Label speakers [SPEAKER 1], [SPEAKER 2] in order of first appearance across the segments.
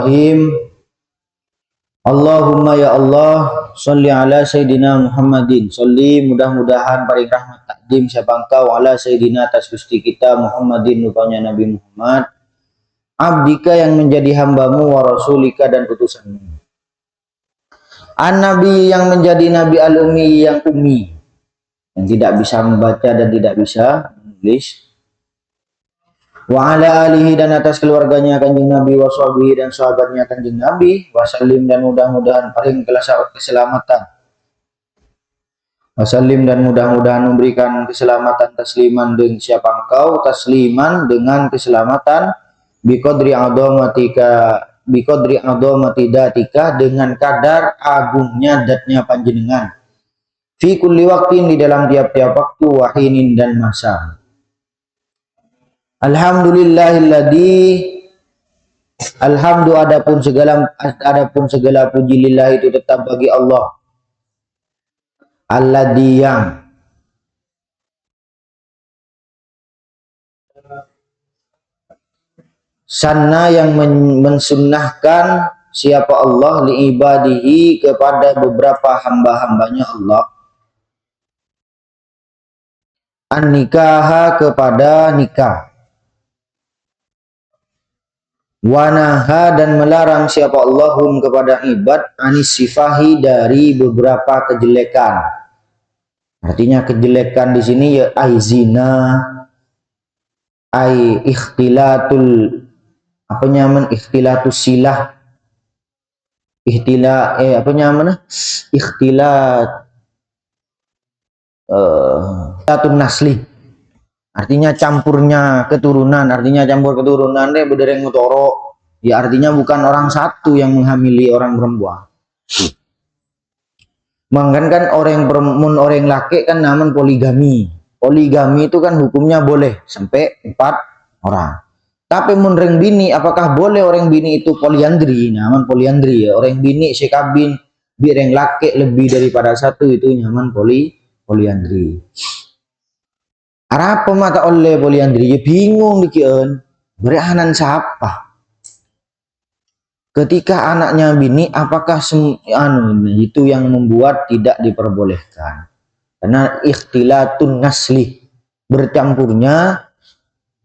[SPEAKER 1] Bismillahirrahmanirrahim. Allahumma ya Allah, sholli ala Sayyidina Muhammadin. Sholli mudah-mudahan paling rahmat takdim siapa engkau ala Sayyidina atas Gusti kita Muhammadin rupanya Nabi Muhammad. Abdika yang menjadi hambamu wa rasulika dan utusanmu. An-Nabi yang menjadi Nabi al-Ummi yang ummi, yang tidak bisa membaca dan tidak bisa menulis. Wa ala alihi dan atas keluarganya Kanjeng Nabi wa sahbihi dan sahabatnya Kanjeng Nabi wasallim dan mudah-mudahan paling keselamatan. Wasallim dan mudah-mudahan memberikan keselamatan tasliman dengan siapa engkau tasliman dengan keselamatan biqadri adhamati datika dengan kadar agungnya datnya panjenengan fi kulli waqtin di dalam tiap-tiap waktu wahinin dan masa. Alhamdu adapun segala puji lillah itu tetap bagi Allah. Alladzi yang sanna yang mensunnahkan siapa Allah li ibadihi kepada beberapa hamba-hambanya Allah an-nikaha kepada nikah. Wanaha dan melarang siapa Allahum kepada ibad anisifahi dari beberapa kejelekan. Artinya kejelekan di sini ya zina, ikhtilatul ikhtilatus silah, ikhtilat nasli. Artinya campurnya keturunan, campur keturunan deh bedereng mutoro. Ya artinya bukan orang satu yang menghamili orang perempuan. Mangkan orang laki kan namun poligami. Poligami itu kan hukumnya boleh sampai 4 orang. Tapi mun reng bini apakah boleh orang bini itu poliandri? Namun poliandri ya. Orang bini sekabin bireng laki lebih daripada satu itu nyaman poliandri. Apa mata oleh poliandri? Ya bingung dikian. Beranan siapa? Ketika anaknya bini, apakah itu yang membuat tidak diperbolehkan? Karena ikhtilatun nasli, bercampurnya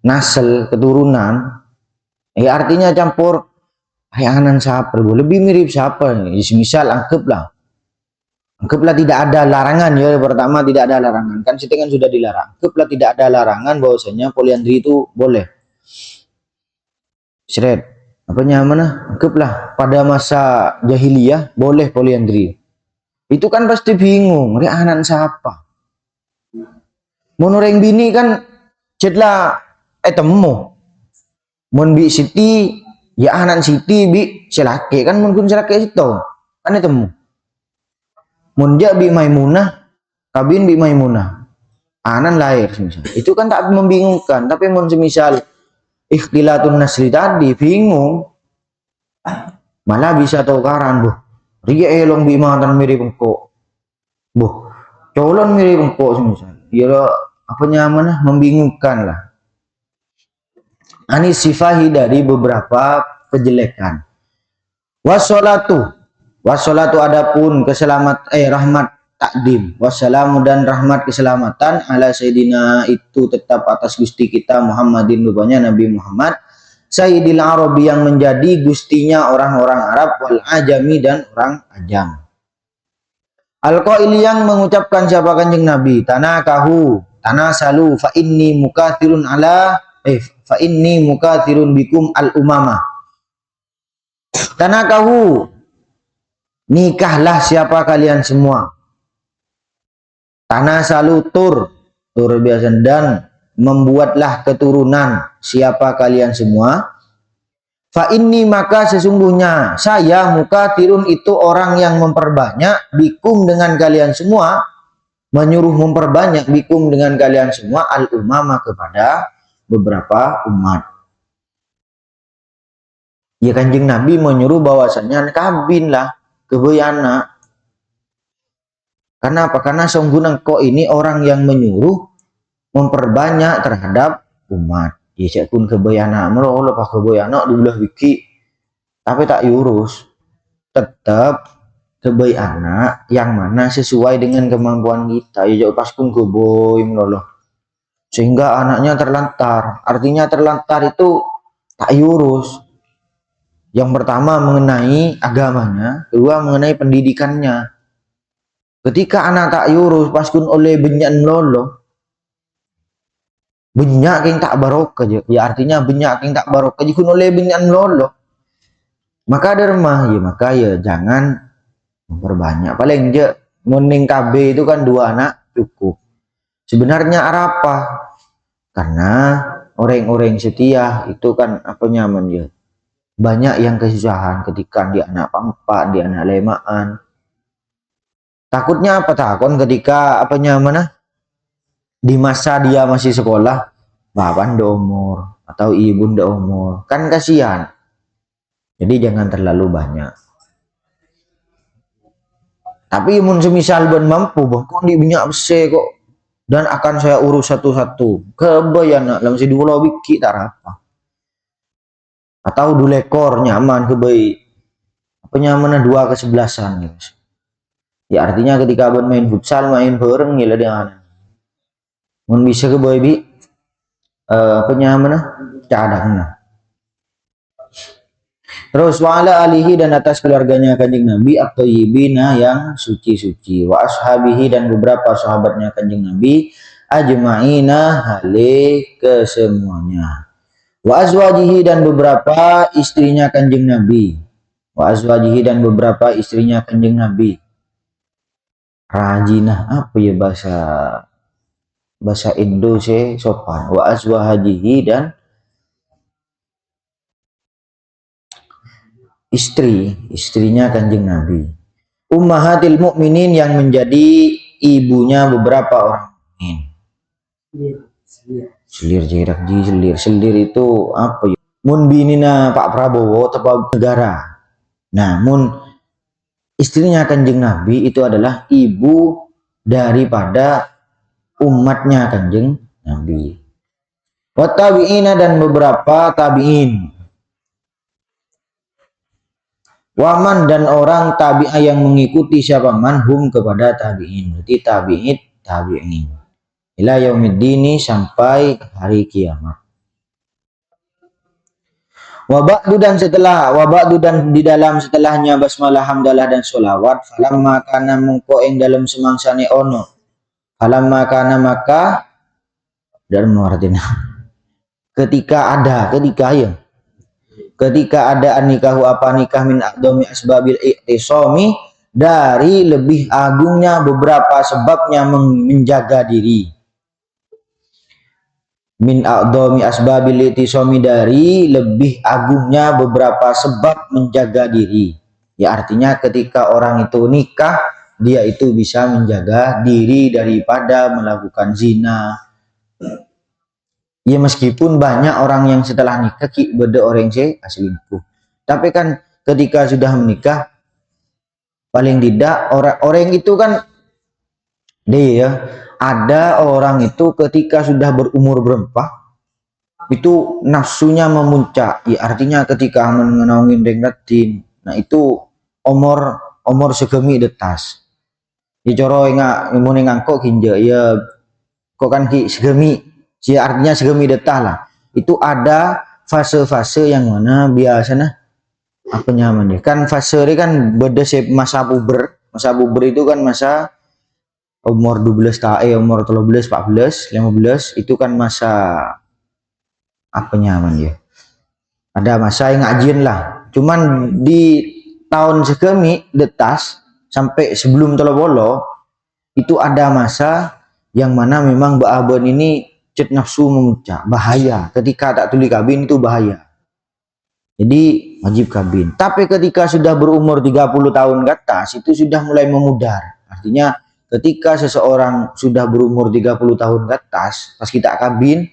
[SPEAKER 1] nasel keturunan. Artinya campur ayanan siapa? Lebih mirip siapa? Misal anggaplah tidak ada larangan ya. Pertama tidak ada larangan kan kan sudah dilarang. Anggaplah tidak ada larangan bahwasanya poliandri itu boleh. Anggaplah pada masa jahiliyah boleh poliandri. Itu kan pasti bingung, anak siapa? Monoreng bini kan cetla temu. Mon bi siti ya anak siti bi selake kan mun kun selake itu kan temu. Munja bi Maimunah, kabin bi Maimunah, anan lahir semisal. Itu kan tak membingungkan. Tapi mun semisal ikhtilatun nasli tadi bingung, malah bisa tukaran boh. Ria elong bi mantan mirip engko, boh. Colon mirip engko semisal. Ya membingungkan lah. Ani sifahi dari beberapa kejelekan. Wassalatu adapun rahmat takdim wassalamu dan rahmat keselamatan ala Sayyidina itu tetap atas Gusti kita Muhammadin rupanya Nabi Muhammad Sayyidil Arabi yang menjadi gustinya orang-orang Arab wal ajami dan orang ajam. Al-qaili yang mengucapkan siapa Kanjeng Nabi tanasalu fa inni mukathirun bikum al-umamah. Tanakahu nikahlah siapa kalian semua. Tanah salu tur biasa dan membuatlah keturunan siapa kalian semua. Fa inni maka sesungguhnya saya mukatirun itu orang yang memperbanyak bikum dengan kalian semua, menyuruh memperbanyak bikum dengan kalian semua al-umama kepada beberapa umat. Ya Kanjeng Nabi menyuruh bahwasannya kabin lah kebayana. Karena apa? Karena sungguh kok ini orang yang menyuruh memperbanyak terhadap umat. Ya sekun kebayana, merolah pak kebayana diulah wiki tapi tak diurus, tetap kebaik anak yang mana sesuai dengan kemampuan kita. Ya jauh pas pun keboy meloloh. Sehingga anaknya terlantar. Artinya terlantar itu tak diurus. Yang pertama mengenai agamanya, kedua mengenai pendidikannya. Ketika anak tak diurus pas pun oleh benyak meloloh, banyak yang tak barokah je. Ya artinya banyak yang tak barokah je kun oleh benyan lolo. Maka dermah ya, maka ya jangan memperbanyak. Paling je muning KB itu kan 2 anak cukup. Sebenarnya apa? Karena orang-orang setia itu kan apa nyaman ya. Banyak yang kesusahan ketika dia anak pampak, dia anak lemaan. Takutnya apa takut ketika apa nyaman di masa dia masih sekolah, bapak ndak umur atau ibu ndak umur, kan kasihan. Jadi jangan terlalu banyak. Tapi mun semisal ben mampu, kok di banyak bese kok dan akan saya urus satu-satu. Kebayang nak dalam si dua biki tak apa. Atau dua ekor nyaman kebaik. Apa nyaman 2/11 gitu. Ya artinya ketika ben main futsal main bareng gila dengan. Mun bisa kebaik bi apa nyaman cadang. Terus wa'ala alihi dan atas keluarganya kanjeng Nabi at-thayyibina yang suci-suci, wa ashabihi dan beberapa sahabatnya kanjeng Nabi ajma'ina hale kesemuanya, wa azwajihi dan beberapa istrinya kanjeng Nabi, wa azwajihi dan beberapa istrinya kanjeng Nabi. Rajinah apa ya bahasa Indo sih sopan, wa azwajihi dan istrinya kanjeng Nabi. Ummahatil mukminin yang menjadi ibunya beberapa orang mukmin. Selir itu apa ya? Mun binina Pak Prabowo tepa negara. Nah, mun istrinya kanjeng Nabi itu adalah ibu daripada umatnya kanjeng Nabi. Wa tabi'ina dan beberapa tabi'in. Waman dan orang tabi'ah yang mengikuti siapa manhum kepada tabi'in. Berarti tabi'in. Ila yaumiddini sampai hari kiamat. Wabadu dan di dalam setelahnya basmalah hamdalah dan sholawat. Falamma kana mengko ing dalam semangsane ono. Falamma kana maka dan artinya ketika ada nikahu apa nikah min aqdami asbabil i'tisami dari lebih agungnya beberapa sebabnya menjaga diri. Min aqdami asbabil i'tisami dari lebih agungnya beberapa sebab menjaga diri. Ya artinya ketika orang itu nikah, dia itu bisa menjaga diri daripada melakukan zina. Ya meskipun banyak orang yang setelah nikah beda orang selingkuh. Tapi kan ketika sudah menikah paling tidak orang itu kan dia ada orang itu ketika sudah berumur berapa itu nafsunya memuncak. Ya artinya ketika mengenangin dengatin. Nah itu umur segemi detas. Di coro enggak imun ngangkok kinja ya kok kan ki segemi. Ya, artinya segemi detah lah. Itu ada fase-fase yang mana biasanya apa nyaman ya. Kan fase ini kan beda masa puber. Masa puber itu kan masa umur 12 tahun, umur 13, 14, 15 itu kan masa apa nyaman ya. Ada masa yang ngajin lah. Cuman di tahun segemi detas sampai sebelum telobolo itu ada masa yang mana memang Mbak ini cet nafsu memuncak, bahaya. Ketika tak tuli kabin itu bahaya. Jadi wajib kabin. Tapi ketika sudah berumur 30 tahun ke atas itu sudah mulai memudar. Artinya ketika seseorang sudah berumur 30 tahun ke atas pas kita kabin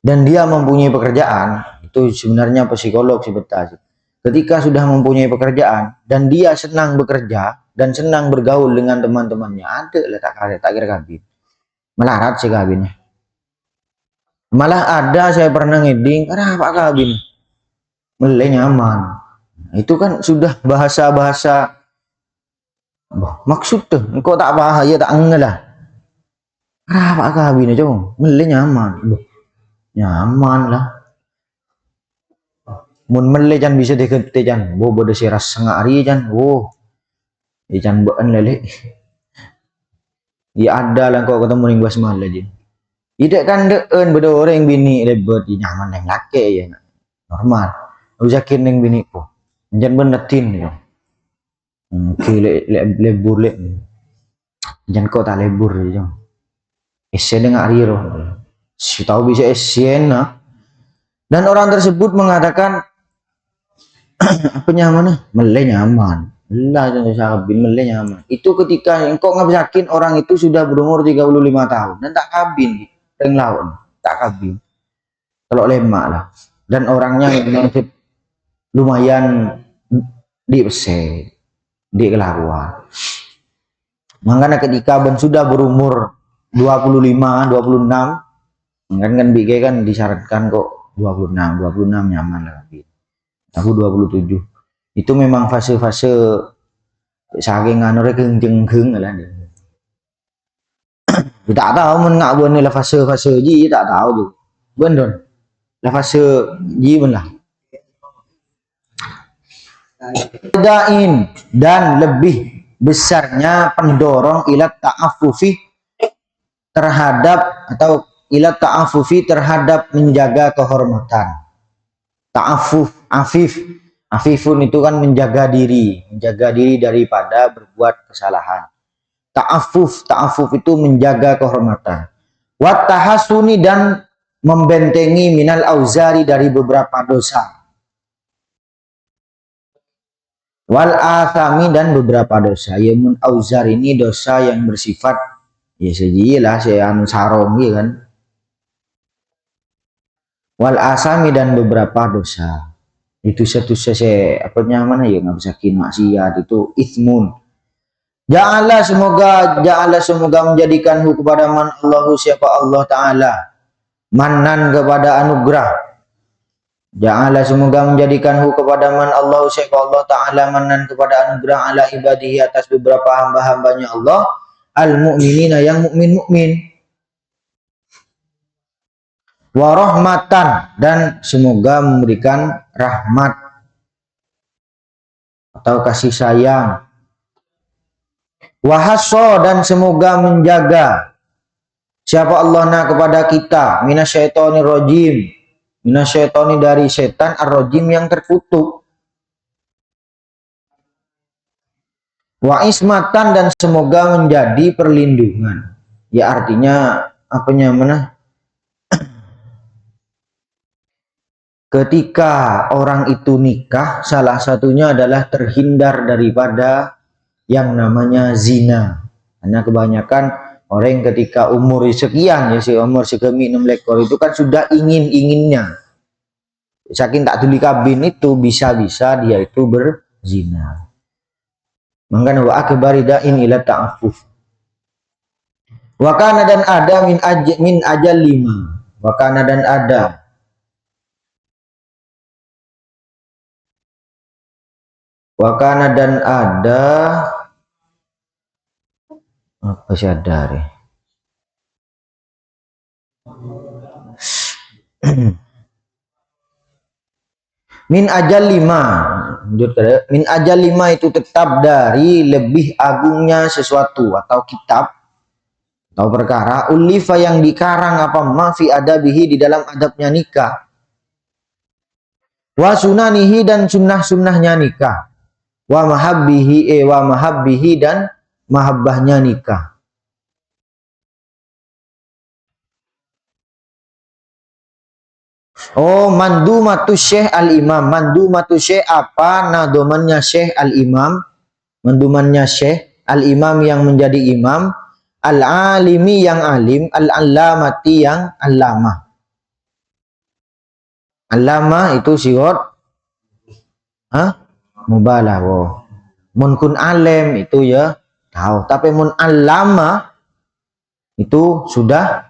[SPEAKER 1] dan dia mempunyai pekerjaan, itu sebenarnya psikolog sebentar. Ketika sudah mempunyai pekerjaan dan dia senang bekerja dan senang bergaul dengan teman-temannya, ada lah tak kira kabin. Melarat sih kabinnya. Malah ada saya pernah ngeding, ada apa kabin? Mulai nyaman. Itu kan sudah bahasa-bahasa maksud tuh. Engkau tak bahaya tak engelah. Kenapa kawin aja? Mele nyaman. Nyaman lah. Mun mele jan bisa dikete jan. Bobo de siras setengah hari jan. Jan beun lele. Ya ada lah kau ketemu ning bas mal aja. Tidak kan deun bedo orang bini lebet nyaman yang laki ya. Normal. Ujakin ning bini ko. Jan benetin ya. Lebur le. Jan kau tak lebur ya. Esen dengan ariro. Si tahu bisa esen nah. Dan orang tersebut mengatakan apa nyaman? Mele nyaman. Lah jangan sabin mele nyaman. Itu ketika engkau ngabisakin orang itu sudah berumur 35 tahun dan tak kabin ring lawan, tak kabin. Kalau lemak lah. Dan orangnya memang lumayan di bese, di kelakuan. Makanya ketika ben sudah berumur 25, 26, kan BG kan disyaratkan kok 26 nyaman lah. Aku 27. Itu memang fase-fase saking anure kenceng lah. Tak tahu men ngak buan lah fase-fase ji tak tahu juga. Bener. Lah fase ji men lah. Dan lebih besarnya pendorong ilat ta'affufi terhadap atau ilat ta'affufi terhadap menjaga kehormatan. Ta'affuf, afifun itu kan menjaga diri daripada berbuat kesalahan. Ta'affuf itu menjaga kehormatan. Wat tahasuni dan membentengi minal auzari dari beberapa dosa. Wal athami dan beberapa dosa. Ya mun auzar ini dosa yang bersifat ya sejilah saya anu sarong ya kan. Wal asami dan beberapa dosa. Itu satu saya apa mana ya nggak bisa kin maksiat itu itsmun. Ja'ala semoga menjadikanhu kepada man Allahu siapa Allah Ta'ala manan kepada anugerah. Ja'ala semoga menjadikanhu kepada man Allah siapa Allah Ta'ala manan kepada anugerah ala ibadihi atas beberapa hamba-hambanya Allah al-mu'minina yang mukmin-mukmin wa rahmatan dan semoga memberikan rahmat atau kasih sayang wahasso dan semoga menjaga siapa Allah na kepada kita minasyaitonir rajim minasyaitoni dari setan ar-rajim yang terkutuk wa ismatan dan semoga menjadi perlindungan ya artinya apanya mana ketika orang itu nikah salah satunya adalah terhindar daripada yang namanya zina karena kebanyakan orang ketika umur sekian ya umur segemi 6 lekor itu kan sudah inginnya saking tak tuli kabin itu bisa-bisa dia itu berzina. Makanya wa akbaridain ila ta'affuf. Wa kana dan ada min ajal 5. Wa kana dan ada wa kana dan ada apa sadar ya? Min ajal 5. Min ajal 5 itu tetap dari lebih agungnya sesuatu atau kitab atau perkara ulifa yang dikarang apa mafi adabihi di dalam adabnya nikah wa sunanihi dan sunnah-sunnahnya nikah wa mahabbihi dan mahabbahnya nikah. Oh, mandumatu Syekh al-Imam. Mandumatu Syekh apa? Nadomannya Syekh al-Imam. Mandumannya Syekh al-Imam yang menjadi imam. Al-alimi yang alim. Al-allamati yang allamah. Allamah itu sigot mubalah. Mun kun alim itu ya tahu. Tapi mun allama itu sudah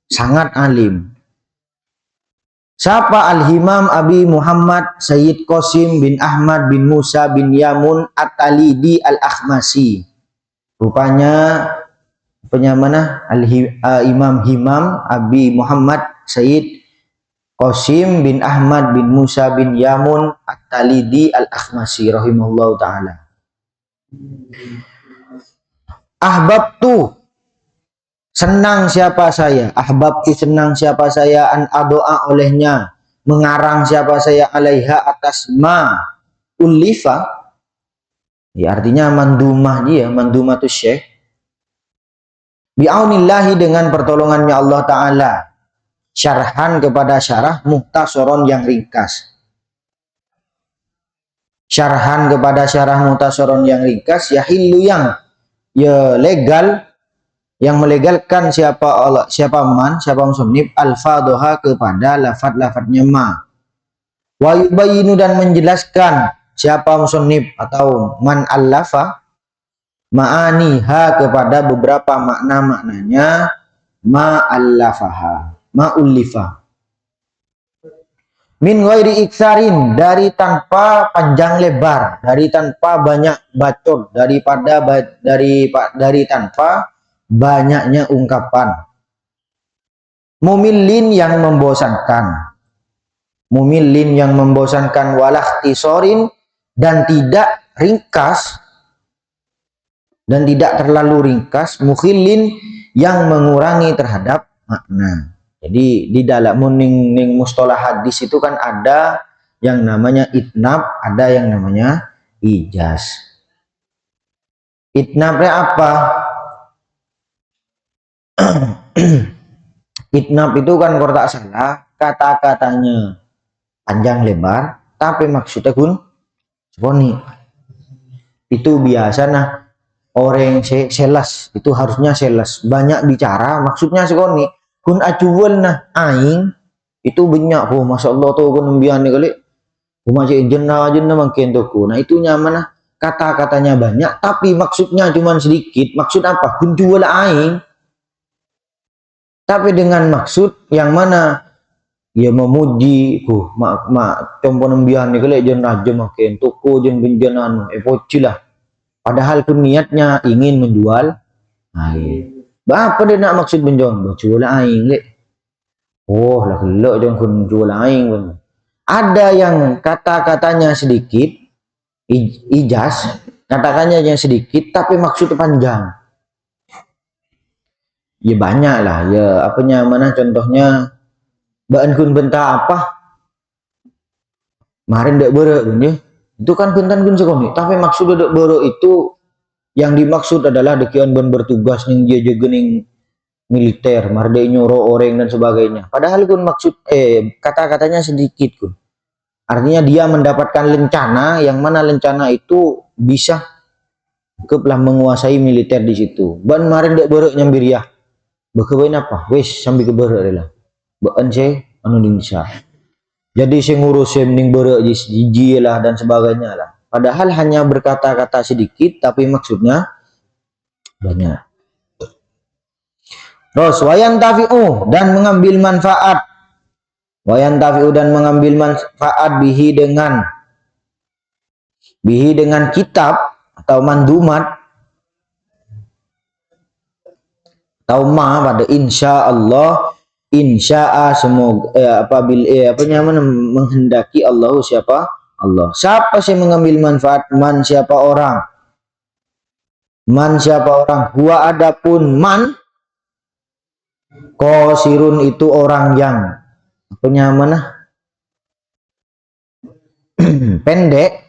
[SPEAKER 1] sangat alim. Siapa Al-Himam Abi Muhammad Sayyid Qasim bin Ahmad bin Musa bin Yamun At-Talidi Al-Akhmasi. Rupanya penyamana Imam Himam Abi Muhammad Sayyid Qasim bin Ahmad bin Musa bin Yamun At-Talidi Al-Akhmasi rahimahullahu ta'ala. Ahbabtu, senang siapa saya, ahbabtu senang siapa saya, an adoa olehnya, mengarang siapa saya, alaiha atas ma ulifa, ya artinya mandumah dia, mandumatus syekh, bi'aunillahi dengan pertolongannya Allah Ta'ala, syarhan kepada syarah muhtasaron yang ringkas, syarhan kepada syarah muhtasaron yang ringkas, yahillu yang ya legal, yang melegalkan siapa Allah, siapa musannif al-fadhoha kepada lafad-lafadnya ma, wa yubayinu dan menjelaskan siapa musannif atau man allafa ma'aniha kepada beberapa makna-maknanya ma allafaha ma ullifa min ghairi iksarin, dari tanpa panjang lebar, dari tanpa banyak bacot, dari tanpa banyaknya ungkapan, mumillin yang membosankan, mumillin yang membosankan, walahtisorin dan tidak ringkas dan tidak terlalu ringkas, mukhillin yang mengurangi terhadap makna. Jadi di dalam ning mustalah hadis itu kan ada yang namanya itnab, ada yang namanya ijaz. Itnabnya apa? Itnab itu kan kalau tak salah kata-katanya panjang lebar tapi maksudnya kun sekoni. Itu biasa nah orang selas itu harusnya selas, banyak bicara maksudnya sekoni. Kun acuwel nah aing itu banyak, oh masya Allah tuh kun membiani kali macam jenah makin tuh. Nah itu nyaman nah kata-katanya banyak tapi maksudnya cuma sedikit. Maksud apa? Kun jual aing tapi dengan maksud yang mana ya memuji compo nembihan nih kali jen raja makin toko jen benjanan pocilah, padahal pun niatnya ingin menjual aing. Apa dia nak maksud menjual aing le, oh lah kelak jangan kun jual aing pun. Ada yang kata-katanya sedikit ijaz, kata-katanya yang sedikit tapi maksudnya panjang. Ya banyak lah, ya apanya mana contohnya baan kun benta apa kemarin dek bere ya itu kan kuntan kun sekoni tapi maksud dek bere itu yang dimaksud adalah dekian ban bertugas ning dia jegening militer marde nyoro orang dan sebagainya, padahal kun maksud kata-katanya sedikit kun, artinya dia mendapatkan lencana yang mana lencana itu bisa keplah menguasai militer di situ. Ban kemarin dek bere nyambiriah bakabain apa wes sambil ke bere adalah baan saya anu bisa, jadi saya ngurus saya mending bere jiji lah dan sebagainya lah, padahal hanya berkata-kata sedikit tapi maksudnya banyak. Terus wayan tafi'u dan mengambil manfaat, wayan tafi'u dan mengambil manfaat bihi dengan kitab atau mandumat atau ma pada insya Allah, insya'a semoga apabila menghendaki Allah siapa Allah. Siapa sih mengambil manfaat? Man siapa orang, huwa adapun man qasirun itu orang yang pendek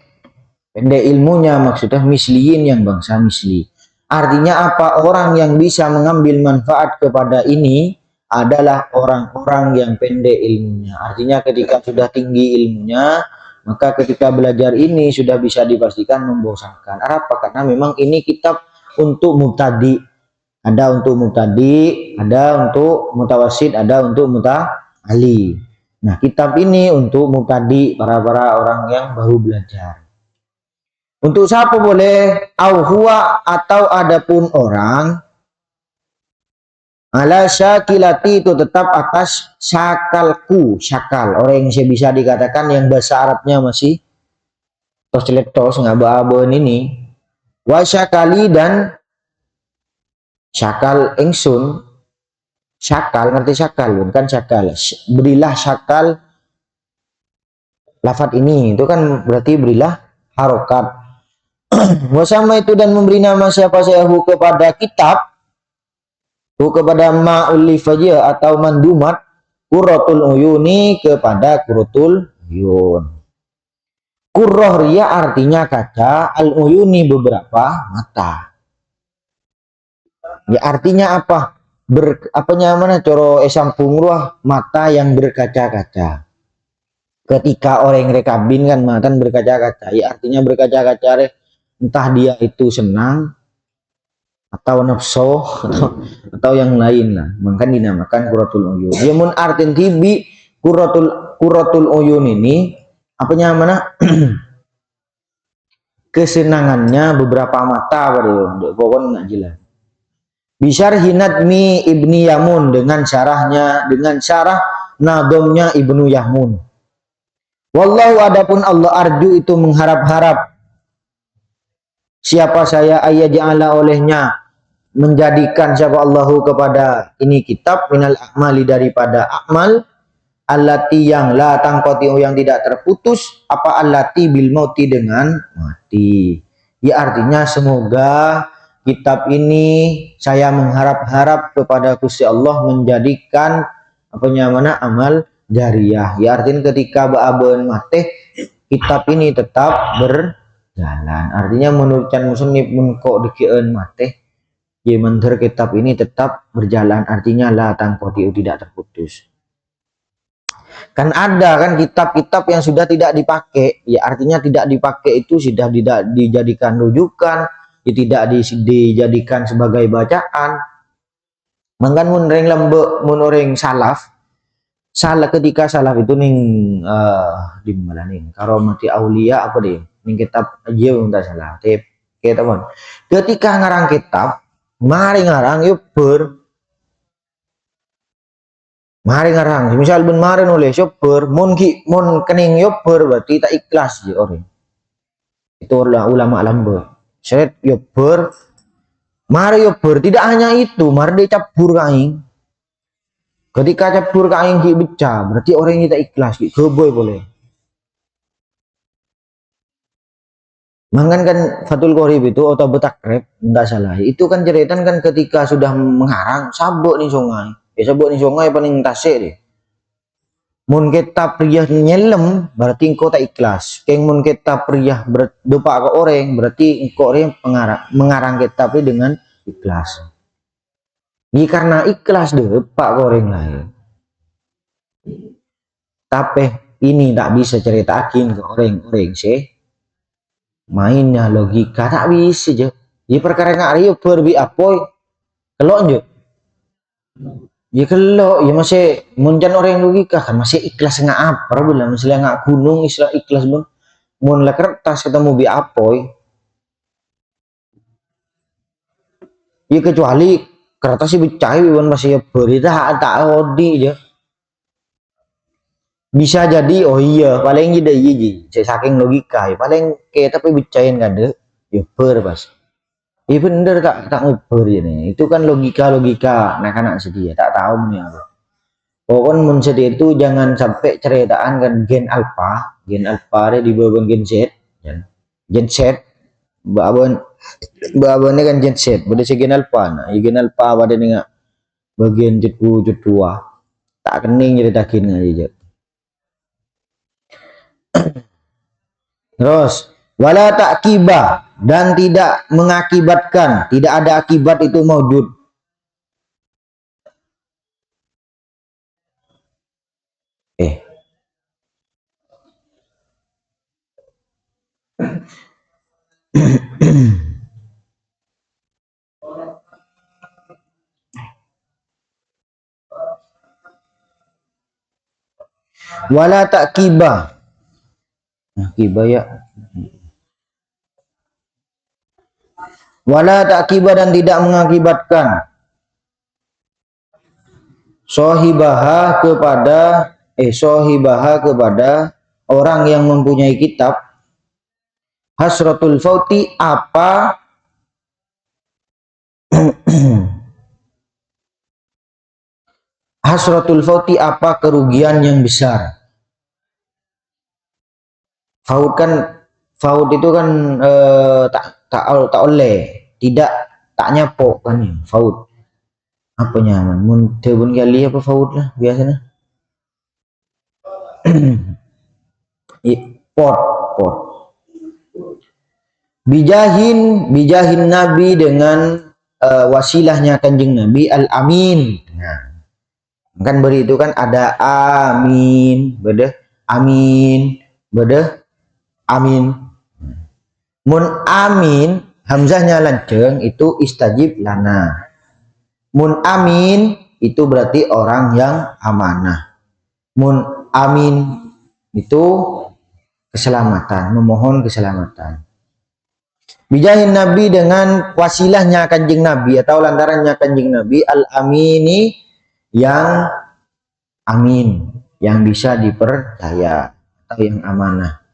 [SPEAKER 1] ilmunya, maksudnya misliin yang bangsa misli. Artinya apa? Orang yang bisa mengambil manfaat kepada ini adalah orang-orang yang pendek ilmunya. Artinya ketika sudah tinggi ilmunya, maka ketika belajar ini sudah bisa dipastikan membosankan. Apa? Karena memang ini kitab untuk mubtadi. Ada untuk mubtadi, ada untuk mutawasid, ada untuk muta'ali. Nah, kitab ini untuk mubtadi, para orang yang baru belajar. Untuk siapa boleh? Au huwa atau adapun orang Ala syakilati itu tetap atas syakalku, syakal. Orang yang saya bisa dikatakan yang bahasa Arabnya masih tos tos ngaba-aben ini. Wa syakali dan syakal ingsun. Syakal, ngerti syakal kan syakal. Berilah syakal lafat ini. Itu kan berarti berilah harokat. Wasama itu dan memberi nama siapa sayahu kepada kitab kepada ma'ulif aja atau mandumat qurratul uyuni kepada qurratul uyun. Qurrah ria artinya kaca, al uyuni beberapa mata. Ya artinya apa? Apanya mana coro esampung ruah mata yang berkaca-kaca. Ketika orang rekabin kan mata berkaca-kaca, ya artinya berkaca-kaca entah dia itu senang atau nafsu atau yang lain lah, maka dinamakan qurratul uyun. Dia mun artin tibi qurratul uyun ini apa namanya kesenangannya beberapa mata pada pokoknya nggak jelas. Bisyar hinadmi ibni Yamun dengan syarah nadomnya ibnu Yamun. Wallahu adapun Allah arju itu mengharap-harap siapa saya ayat ja'ala olehnya menjadikan siapa Allahu kepada ini kitab minal akmali daripada akmal allati yang la tangkoti yang tidak terputus apa allati bil mauti dengan mati. Ya artinya semoga kitab ini saya mengharap-harap kepada Gusti Allah menjadikan apa namanya amal jariyah. Ya artinya ketika ba'aben mati kitab ini tetap berjalan. Artinya menurutkan musannif mun kok dikieun mati Yemanter kitab ini tetap berjalan, artinya la tangkoti tidak terputus. Kan ada kan kitab-kitab yang sudah tidak dipakai, ya artinya tidak dipakai itu sudah tidak dijadikan rujukan, ya tidak dijadikan sebagai bacaan. Mangkan munreng lembe munoreng salaf, salah ketika salaf itu ning di mana nih? Karomati Aulia apa deh? Ning kitab aja enggak salah. Teman. Ketika ngarang kitab mari ngarang yuk mari ngarang misal ben mari nulis yuk mon kening yuk berarti tak ikhlas ya orang itu ulama lambe seret yuk mari yuk tidak hanya itu mari dicabur kain ketika cabur kain ki beca berarti orang ini tak ikhlas ki keboy boleh. Mangan kan Fathul Qorib itu atau Betakrep enggak salah. Itu kan ceritanya kan ketika sudah mengarang sabuk nih sungai. Ya sabuk nih sungai paling tasik deh. Mun kita priyah nyelem berarti engkau tak ikhlas. Keng mun kita priyah berdoa ke orang berarti engkau orang mengarang kitab dengan ikhlas. Ini karena ikhlas deh pak ke orang lain. Tapi ini tak bisa ceritakin ke orang-orang sih. Mainnya logika tak bisa aja ya perkara nggak ada berbi apoy kalau aja ya kalau ya masih muncan orang logika kan masih ikhlas nggak apa bilang misalnya nggak gunung istilah ikhlas bun mun lah kertas ketemu bi apoy ya kecuali kertas sih percaya bun masih ya beri tak odi aja bisa jadi oh iya paling jadi iya saking logika ya paling kayak tapi bicain kan deh ya pas iya bener tak nguber ini itu kan logika anak-anak sedia tak tahu nih aku pokoknya mun sedia itu jangan sampai ceritaan kan gen alpha di bawah gen z gen z babon ini kan gen z pada si gen alpha nah gen alpha pada nih bagian jet2 tak kening ceritakin aja. Terus wala ta'kiba dan tidak mengakibatkan, tidak ada akibat itu maujud. Wala ta'kiba. Akiba ya. Wala ta'kiba dan tidak mengakibatkan sohibaha kepada orang yang mempunyai kitab, hasratul fauti apa hasratul fauti apa kerugian yang besar. Faut itu kan tak oleh, tidak tak nyapok kan ya, faut. Apa nyaman? Mun tebun kali apa faut lah biasanya. pot. Bijahin Nabi dengan wasilahnya kanjeng Nabi al-amin. Nah, kan beri itu kan ada amin, beda amin, beda amin. Mun amin hamzahnya lanceng itu istajib lana. Mun amin itu berarti orang yang amanah. Mun amin itu keselamatan, memohon keselamatan. Bijahin Nabi dengan wasilahnya kanjeng Nabi atau lantarannya kanjeng Nabi al-amini yang amin, yang bisa dipercaya atau yang amanah.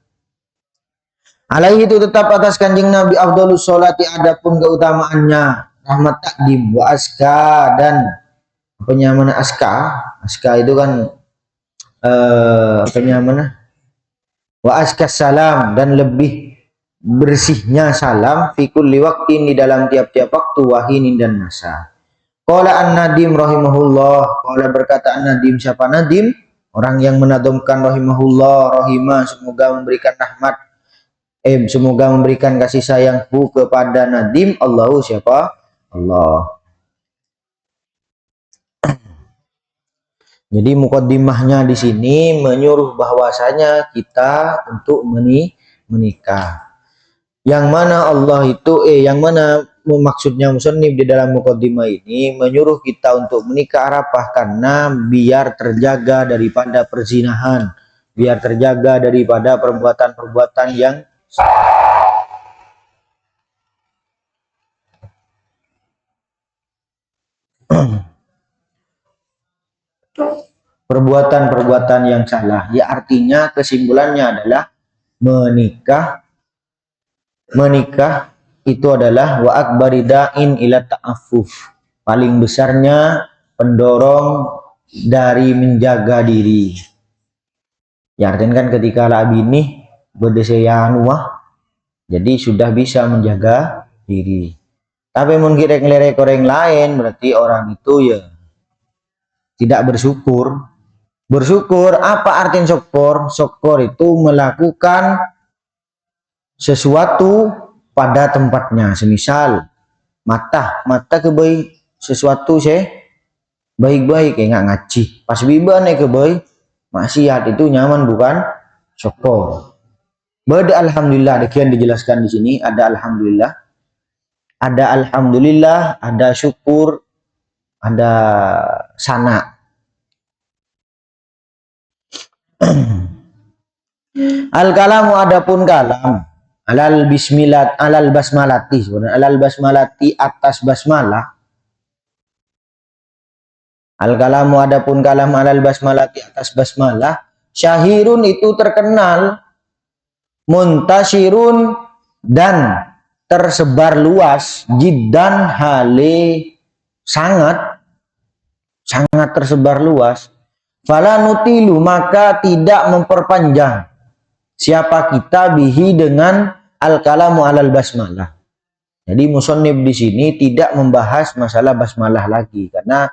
[SPEAKER 1] Alaihi itu tetap atas kanjeng Nabi afdhalus sholati adapun keutamaannya rahmat takdim wa aska dan penyamana aska itu kan penyamana wa aska salam dan lebih bersihnya salam fi kulli waqtin di dalam tiap-tiap waktu wahinin dan masa. Qala an-nadim rahimahullah, qala berkata an-nadim, siapa nadim? Orang yang menadomkan rahimahullah, rahimah semoga memberikan rahmat semoga memberikan kasih sayangku kepada nadim Allahu siapa? Allah. Jadi mukaddimahnya di sini menyuruh bahwasanya kita untuk menikah. Yang mana Allah itu yang mana maksudnya musannif di dalam mukaddimah ini menyuruh kita untuk menikah arafah karena biar terjaga daripada perzinahan, biar terjaga daripada perbuatan-perbuatan yang perbuatan-perbuatan yang salah. Ya artinya kesimpulannya adalah menikah itu adalah wa akbarida'in ila ta'affuf. Paling besarnya pendorong dari menjaga diri. Ya artinya kan ketika lah bini berdesayan wah jadi sudah bisa menjaga diri. Tapi mungkin ngelerek orang lain berarti orang itu ya tidak bersyukur. Bersyukur apa artinya syukur? Syukur itu melakukan sesuatu pada tempatnya. Semisal mata kebaik sesuatu baik-baik kayak nggak ngaji. Pas biba nih kebaik maksiat itu nyaman bukan syukur. Bada alhamdulillah demikian dijelaskan di sini ada alhamdulillah, ada syukur, ada sana. Al-kalamu adapun kalam alal basmalati atas basmalah. Al-kalamu adapun kalam alal basmalati atas basmalah syahirun itu terkenal, muntasirun dan tersebar luas, jiddan hale sangat tersebar luas. Fala nutilu maka tidak memperpanjang siapa kita bihi dengan al-kalamu alal basmalah. Jadi musannif di sini tidak membahas masalah basmalah lagi karena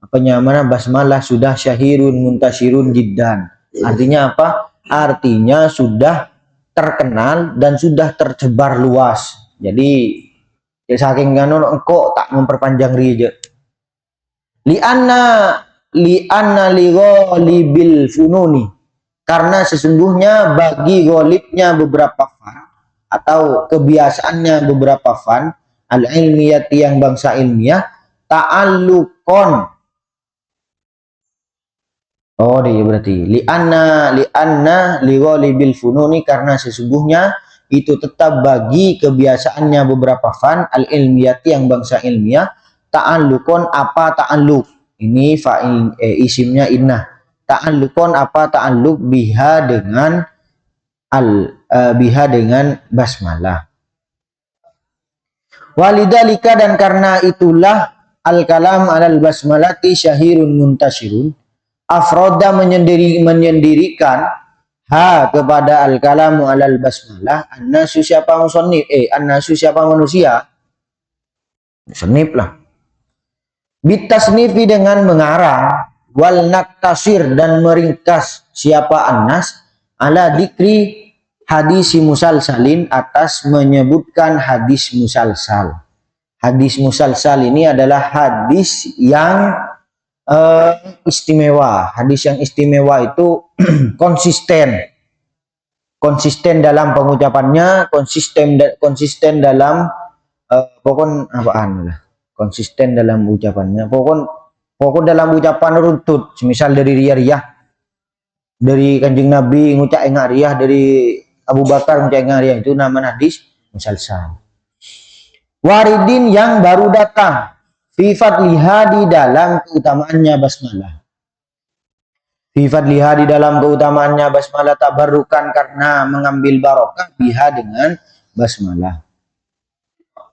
[SPEAKER 1] penyamaran basmalah sudah syahirun muntasirun jiddan. Artinya apa? Artinya sudah terkenal dan sudah tersebar luas. Jadi saking ganon engkau tak memperpanjang rija. Li'anna li ghalibil fununi, karena sesungguhnya bagi ghalibnya beberapa fan atau kebiasaannya beberapa fan al-ilmiyati yang bangsa ilmiah ta'alluqon. Oh dia berarti li'anna li ghalibil fununi, karena sesungguhnya itu tetap bagi kebiasaannya beberapa fan al-ilmiyati yang bangsa ilmiah ta'alluqon apa ta'alluq Ini fa'il isimnya inna. Ta'alluqon apa ta'alluq biha dengan basmalah. Walidalika dan karena itulah al-kalam alal basmalati syahirun muntashirun. Afroda menyendirikan ha kepada al-kalamu alal basmalah annasu siapa musannif annasu siapa manusia musannif lah bitasnifi dengan mengarang wal naktasir dan meringkas siapa annas ala dikri hadis musalsalin atas menyebutkan hadis musalsal. Hadis musalsal ini adalah hadis yang istimewa. Hadis yang istimewa itu konsisten dalam pengucapannya, konsisten dalam konsisten dalam ucapannya, pokok dalam ucapan runtut, semisal dari riyah dari Kanjeng Nabi ngucap riyah, dari Abu Bakar ngucap riyah, itu nama hadis musalsal. Waridin yang baru datang, fi fadliha di dalam keutamaannya basmalah. Fi fadliha di dalam keutamaannya basmalah tabarrukan karena mengambil barokah biha dengan basmalah.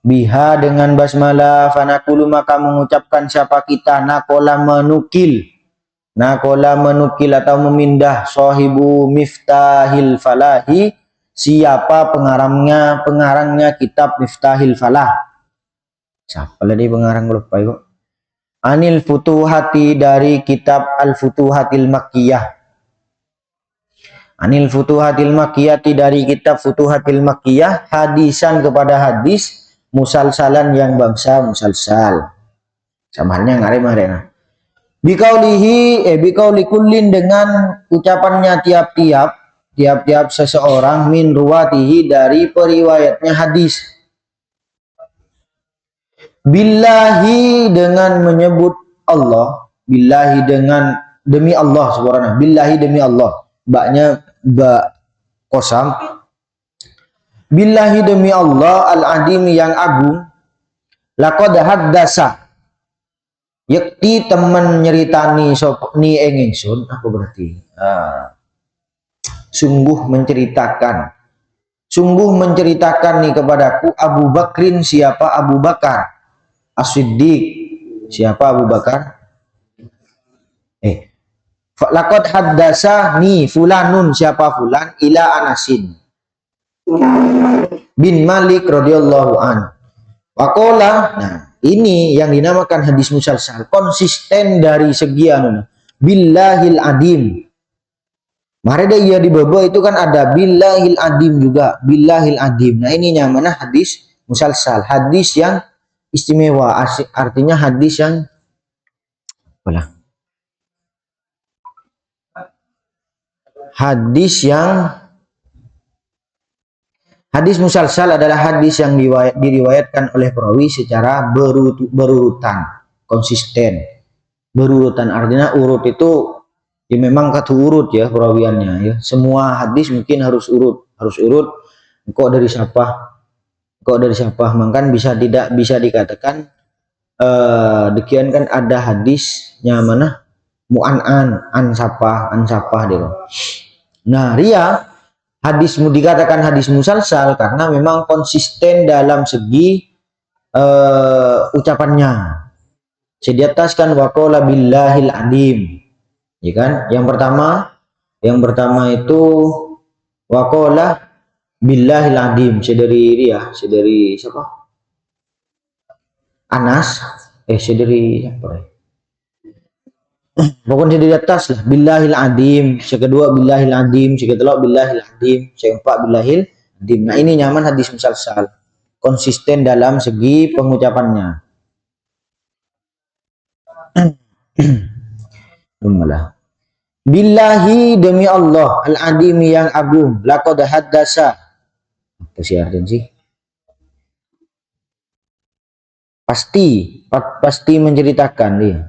[SPEAKER 1] Biha dengan basmalah fanaqulu maka mengucapkan siapa kita nakola menukil atau memindah sahibu miftahil falahi siapa pengarangnya kitab Miftahil Falah. Siapa tadi pengarang lupa yuk. Anil Futuhati dari kitab Al-Futuhatil Makkiyah. Anil Futuhatil Makkiyati dari kitab Futuhatil Makkiyah hadisan kepada hadis musalsalan yang bangsa musalsal. Sama halnya ngarep-ngarep. Bikauli kullin dengan ucapannya tiap-tiap seseorang min ruwatihi dari periwayatnya hadis. Billahi dengan menyebut Allah, billahi dengan demi Allah subhanahu, billahi demi Allah, baknya ba kosam. Billahi demi Allah al-adim yang agung, laqad haddasa yakti teman nyeritani sopni engingsun, apa berarti? Sungguh menceritakan nih kepadaku Abu Bakrin siapa Abu Bakar As-Siddiq siapa Abu Bakar laqad haddasa ni fulanun siapa fulan ila Anasin bin Malik radhiyallahu an waqala. Nah ini yang dinamakan hadis musalsal, konsisten dari segi billahil adim. Mareda ia di bawah itu kan ada billahil adim juga, billahil adim. Nah ini yang mana hadis musalsal, hadis yang istimewa, artinya hadis yang hadis musalsal adalah hadis yang diriwayatkan oleh perawi secara berurutan, konsisten. Berurutan artinya urut itu ya memang kata urut ya perawiannya ya. Semua hadis mungkin harus urut. Kok dari siapa? Maka tidak bisa dikatakan demikian kan ada hadisnya mana mu'an an-sapa dia. Nah, hadismu dikatakan hadis musalsal karena memang konsisten dalam segi ucapannya. Saya di atas kan waqala billahil adim. Ya kan? Yang pertama itu waqala billahil adim. Dari siapa? Anas. Dari siapa? Pokoknya di atas lah billahil adim, kedua billahil adim, ketiga billahil adim, keempat billahil adim. Nah ini nyaman hadis musalsal, konsisten dalam segi pengucapannya. Billahi demi Allah al-adim yang agung, laqad haddasa. Apa sih artinya sih? Pasti menceritakan dia.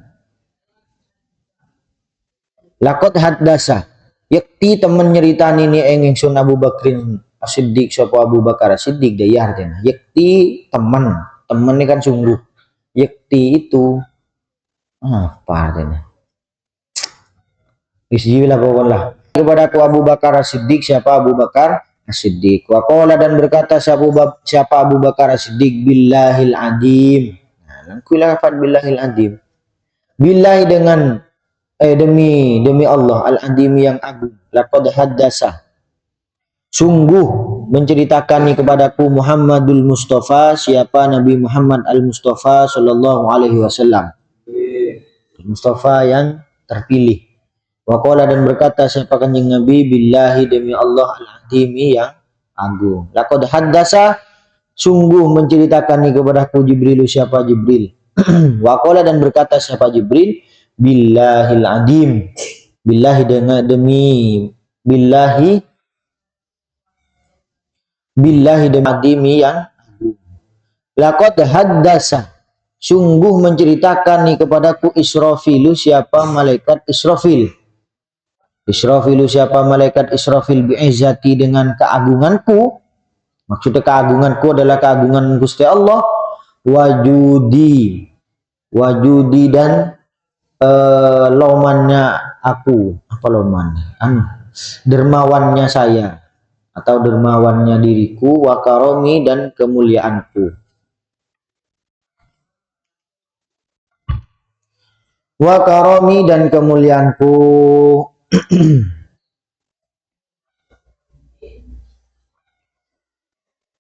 [SPEAKER 1] Laqad haddasa yakti temen nyeritani ni engingsun Abu Bakrin As-Siddiq sapa Abu Bakar As-Siddiq dia artinya yakti temen ini kan sungguh yakti itu Apa ini? Bismillah pokoknya. Kepada aku Abu Bakar As-Siddiq, siapa Abu Bakar As-Siddiq. Wa qala dan berkata siapa Abu Bakar As-Siddiq, billahil adim. Nah, langkui lafaz billahil adim. Billahi dengan demi Allah al-adim yang agung. Laqad haddasa. Sungguh menceritakan kepadaku Muhammadul Mustafa, siapa Nabi Muhammad al-Mustafa sallallahu alaihi wasallam. Mustafa yang terpilih. Waqala dan berkata siapa kanjeng Nabi, billahi demi Allah al-azimi yang agung. Laqad haddasa, sungguh menceritakan kepadaku Jibril, siapa Jibril. Waqala dan berkata siapa Jibril, billahil adim. Billahi dengan demi billahi demi adimi yang agung. Laqad haddasa, sungguh menceritakan kepadaku Israfilu, siapa malaikat Israfil. Israfilu siapa malaikat Israfil, bi'izzati dengan keagunganku. Maksudnya keagunganku adalah keagungan Gusti Allah. Wajudi dan lomannya aku. Apa lomannya? Dermawannya saya atau dermawannya diriku. Wa karomi dan kemuliaanku. Wa karomi dan kemuliaanku.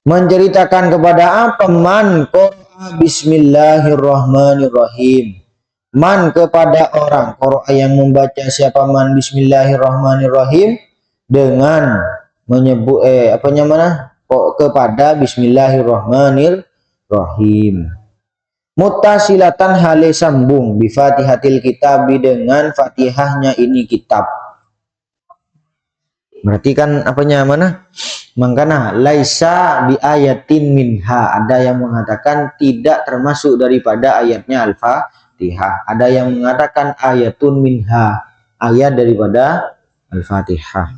[SPEAKER 1] Menceritakan kepada apa? Man qara'a bismillahirrahmanirrahim. Man kepada orang qara'a yang membaca, siapa man bismillahirrahmanirrahim dengan menyebut kepada bismillahirrahmanirrahim. Muttasilatan hale sambung bi fatihatil kitab dengan fatihahnya ini kitab. Berarti kan apanya mana? Mangkana laisa bi ayatin minha, ada yang mengatakan tidak termasuk daripada ayatnya Al-Fatihah. Ada yang mengatakan ayatun minha, ayat daripada Al-Fatihah.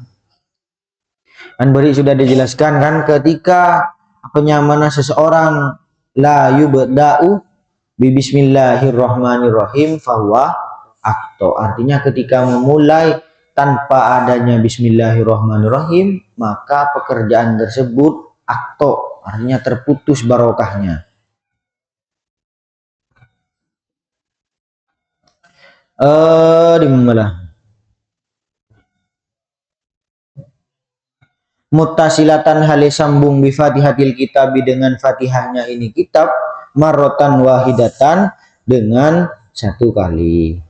[SPEAKER 1] Dan beri sudah dijelaskan kan ketika apanya mana seseorang la yubda'u bi bismillahirrahmanirrahim fahuwa akto. Artinya ketika memulai tanpa adanya bismillahirrahmanirrahim, maka pekerjaan tersebut akto, artinya terputus barokahnya. Di mana? Muttasilatan hale sambung bi fatihatil kitab dengan fatihahnya ini kitab, marrotan wahidatan dengan satu kali.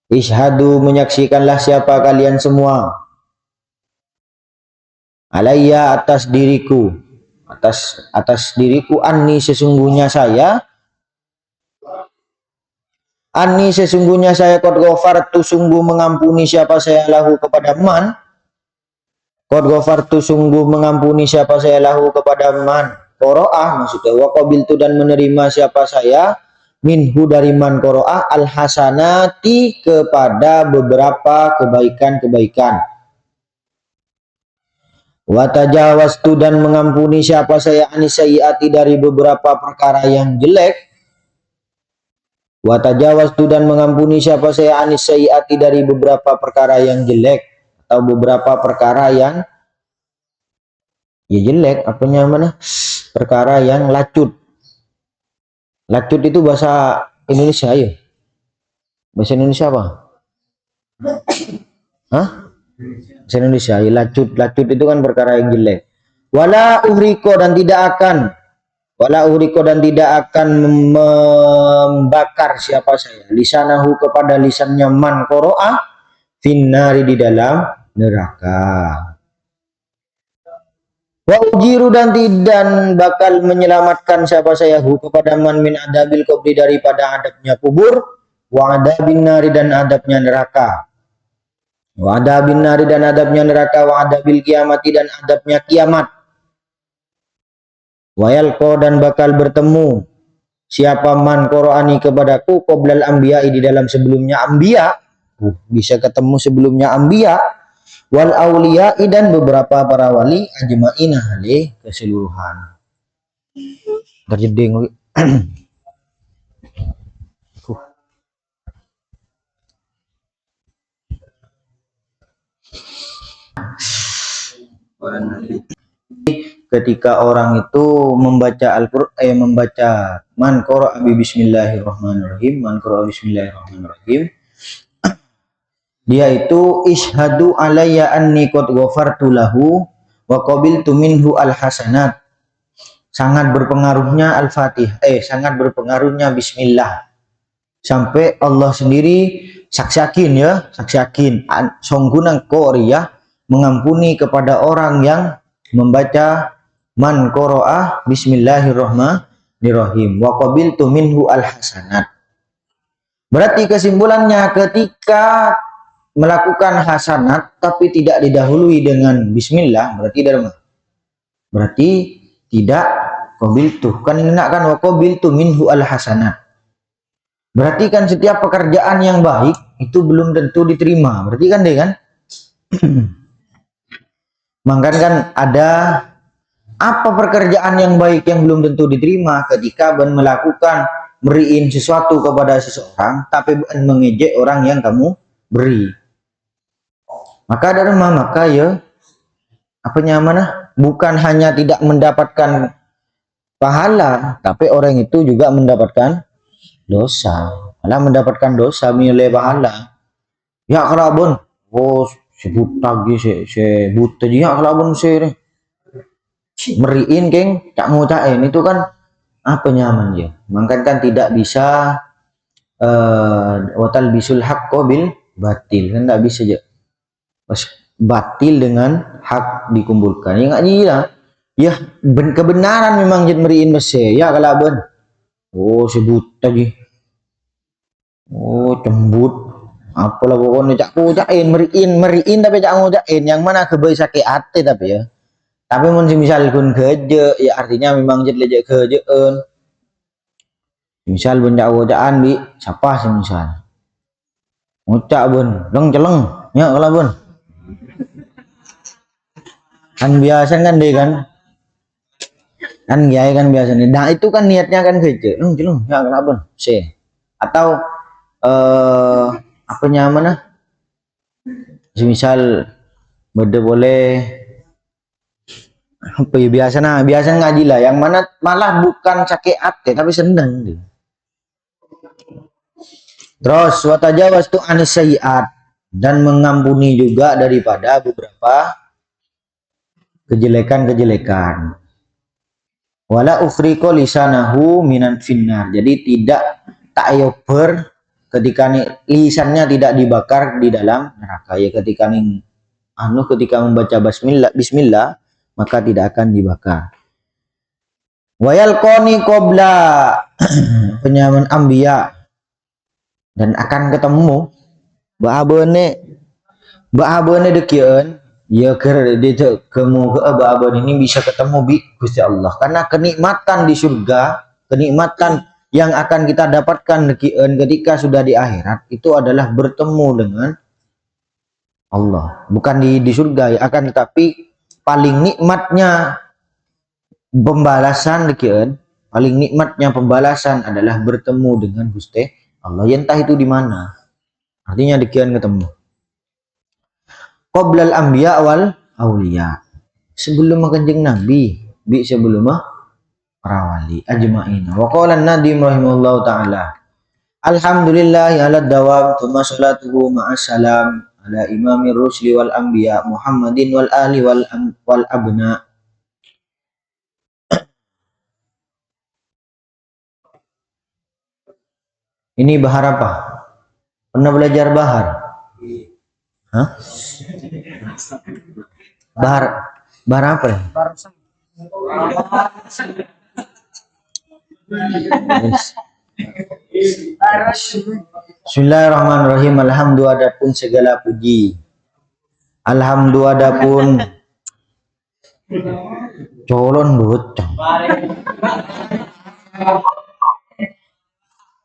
[SPEAKER 1] Ishadu menyaksikanlah siapa kalian semua. Alayya atas diriku. Atas diriku anni sesungguhnya saya. Anni sesungguhnya saya qad ghafartu sungguh mengampuni siapa saya lahu kepada man. Qad ghafartu sungguh mengampuni siapa saya lahu kepada man. Qoro'ah maksudnya wa qabiltu dan menerima siapa saya minhu dari man qoro'ah al-hasanati kepada beberapa kebaikan-kebaikan. Wa tajawaztu dan mengampuni siapa saya anisayyiati dari beberapa perkara yang jelek. Wa tajawaztu dan mengampuni siapa saya anisayyiati dari beberapa perkara yang jelek atau beberapa perkara yang ya jelek, apanya mana? Perkara yang lacut. Lacut itu bahasa Indonesia ya? Bahasa Indonesia apa? Hah? Bahasa Indonesia ya, lacut. Lacut itu kan perkara yang jelek. Wala uhriko dan tidak akan membakar siapa saya lisanahu kepada lisannya man qoro'ah finnari di dalam neraka. Wa ujiru dan bakal menyelamatkan siapa saya hu kepada man min adabil qabri daripada adabnya kubur, wa adabin nari dan adabnya neraka. Wa adabin nari dan adabnya neraka, wa adabil kiamati dan adabnya kiamat. Wa yalqa dan bakal bertemu siapa man qoro'ani kepadaku qoblal anbiya di dalam sebelumnya anbiya, bisa ketemu sebelumnya anbiya. Wal auliya dan beberapa para wali ajma'ina hale keseluruhan. Terjeding Ketika orang itu membaca Al-Qur'an, membaca man qara'a bi bismillahirrahmanirrahim, man qara'a bismillahirrahmanirrahim, dia itu ishadu alayya anni qad ghafartu lahu wa qabiltu minhu al-hasanat. Sangat berpengaruhnya Al-Fatihah, sangat berpengaruhnya bismillah. Sampai Allah sendiri saksiakin ya, saksiakin songgunan qoriyah mengampuni kepada orang yang membaca man qara'a bismillahirrahmanirrahim wa qabiltu minhu al-hasanat. Berarti kesimpulannya ketika melakukan hasanat tapi tidak didahului dengan bismillah, berarti tidak qabiltu. Kan enak kan, wa qabiltu minhu al-hasanat. Berarti kan setiap pekerjaan yang baik itu belum tentu diterima. Berarti kan deh kan? Makanya kan ada apa pekerjaan yang baik yang belum tentu diterima ketika ben melakukan beriin sesuatu kepada seseorang tapi ben mengejek orang yang kamu beri. Maka dari maka ya apa nyamanah bukan hanya tidak mendapatkan pahala tapi orang itu juga mendapatkan dosa. Malah mendapatkan dosa nilai pahala. Ya kelabon, oh sebut lagi sebut tadi ya kelabon saya meriin keng tak ngucain itu kan apa nyaman ya. Maka kan tidak bisa watal bisul haqqo bil batil, kan tidak bisa aja batil dengan hak dikumpulkan. Ya nggak gila. Ya kebenaran memang jadi meriin besi ya kelabon. Oh sebut tadi. Oh cembut. Apalah pokoknya cak ngucain meriin tapi cak ngucain yang mana kebaik sakit hati tapi ya. Tapi mun misal kun keje ya artinya memang jadi lejek kejeun. Misal benda wajaan bi siapa sih misal. Ngucak bun, leng celeng ya kalau bun. Kan biasa kan deh kan. Kan gaya kan biasa nih. Nah itu kan niatnya kan keje. Leng celeng ya kalau bun. Atau apa nyaman ah? Misal beda boleh apa ya biasa ngaji lah yang mana malah bukan sakit hati tapi senang dia. Terus watajawastu anis sayyiat dan mengampuni juga daripada beberapa kejelekan-kejelekan. Wala ufriqo lisanahu minan finnar. Jadi tidak ta'ayober ketika lisannya tidak dibakar di dalam neraka. Ya ketika membaca bismillah maka tidak akan dibakar. Wayal koni qabla penyaman ambiya dan akan ketemu bahabene dekieun ya keur dieu kemu bahabene ini bisa ketemu bi Gusti Allah karena kenikmatan di surga, kenikmatan yang akan kita dapatkan dekieun ketika sudah di akhirat itu adalah bertemu dengan Allah, bukan di surga ya akan tetapi paling nikmatnya pembalasan dekian, paling nikmatnya pembalasan adalah bertemu dengan Gusti Allah. Ya entah itu di mana. Artinya dekian ketemu. Qoblal anbiya wal auliya. Sebelum kanjeng Nabi, sebelum para wali ajma'in. Wa qala an-nadim rahimahullahu taala. Alhamdulillah ala dawam tsumma salatuhu ma'assalam ala imamir rusli wal anbiya Muhammadin wal ali wal abna. Ini bahar apa? Pernah belajar bahar? Hah? Bahar apa ya? Bismillahirrahmanirrahim. Alhamdulillah adapun segala puji. Alhamdulillah adapun colon bocah.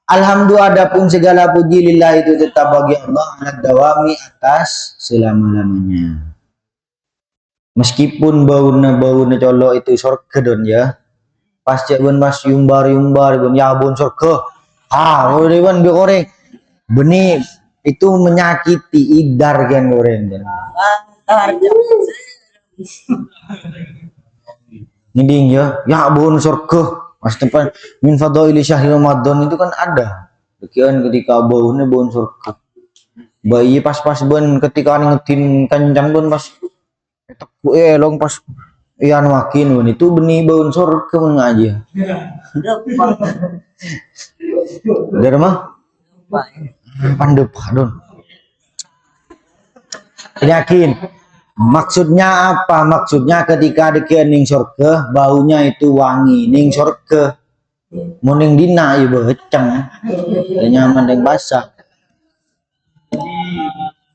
[SPEAKER 1] Alhamdulillah adapun segala puji lillah itu tetap bagi Allah alat dawami atas selama-lamanya. Meskipun baunya colok itu surga don ya. Pas cebon mas yumbar bon ya bon surga. Udah ban goreng. Benih itu menyakiti idar kan goreng. Ngiding ya bun surga pas tempat min fadaili syahri Ramadan itu kan ada sekian ketika baunya bun surga bayi pas bun ketika ngetin kencang bun pas teku long pas ian makin bun itu benih bun surga mun ngaji dari mah pandep don yakin. Maksudnya apa? Maksudnya ketika dikeun ning surga, baunya itu wangi. Ning surga, mun ning dina ieu beceng. Nyaman deng basah.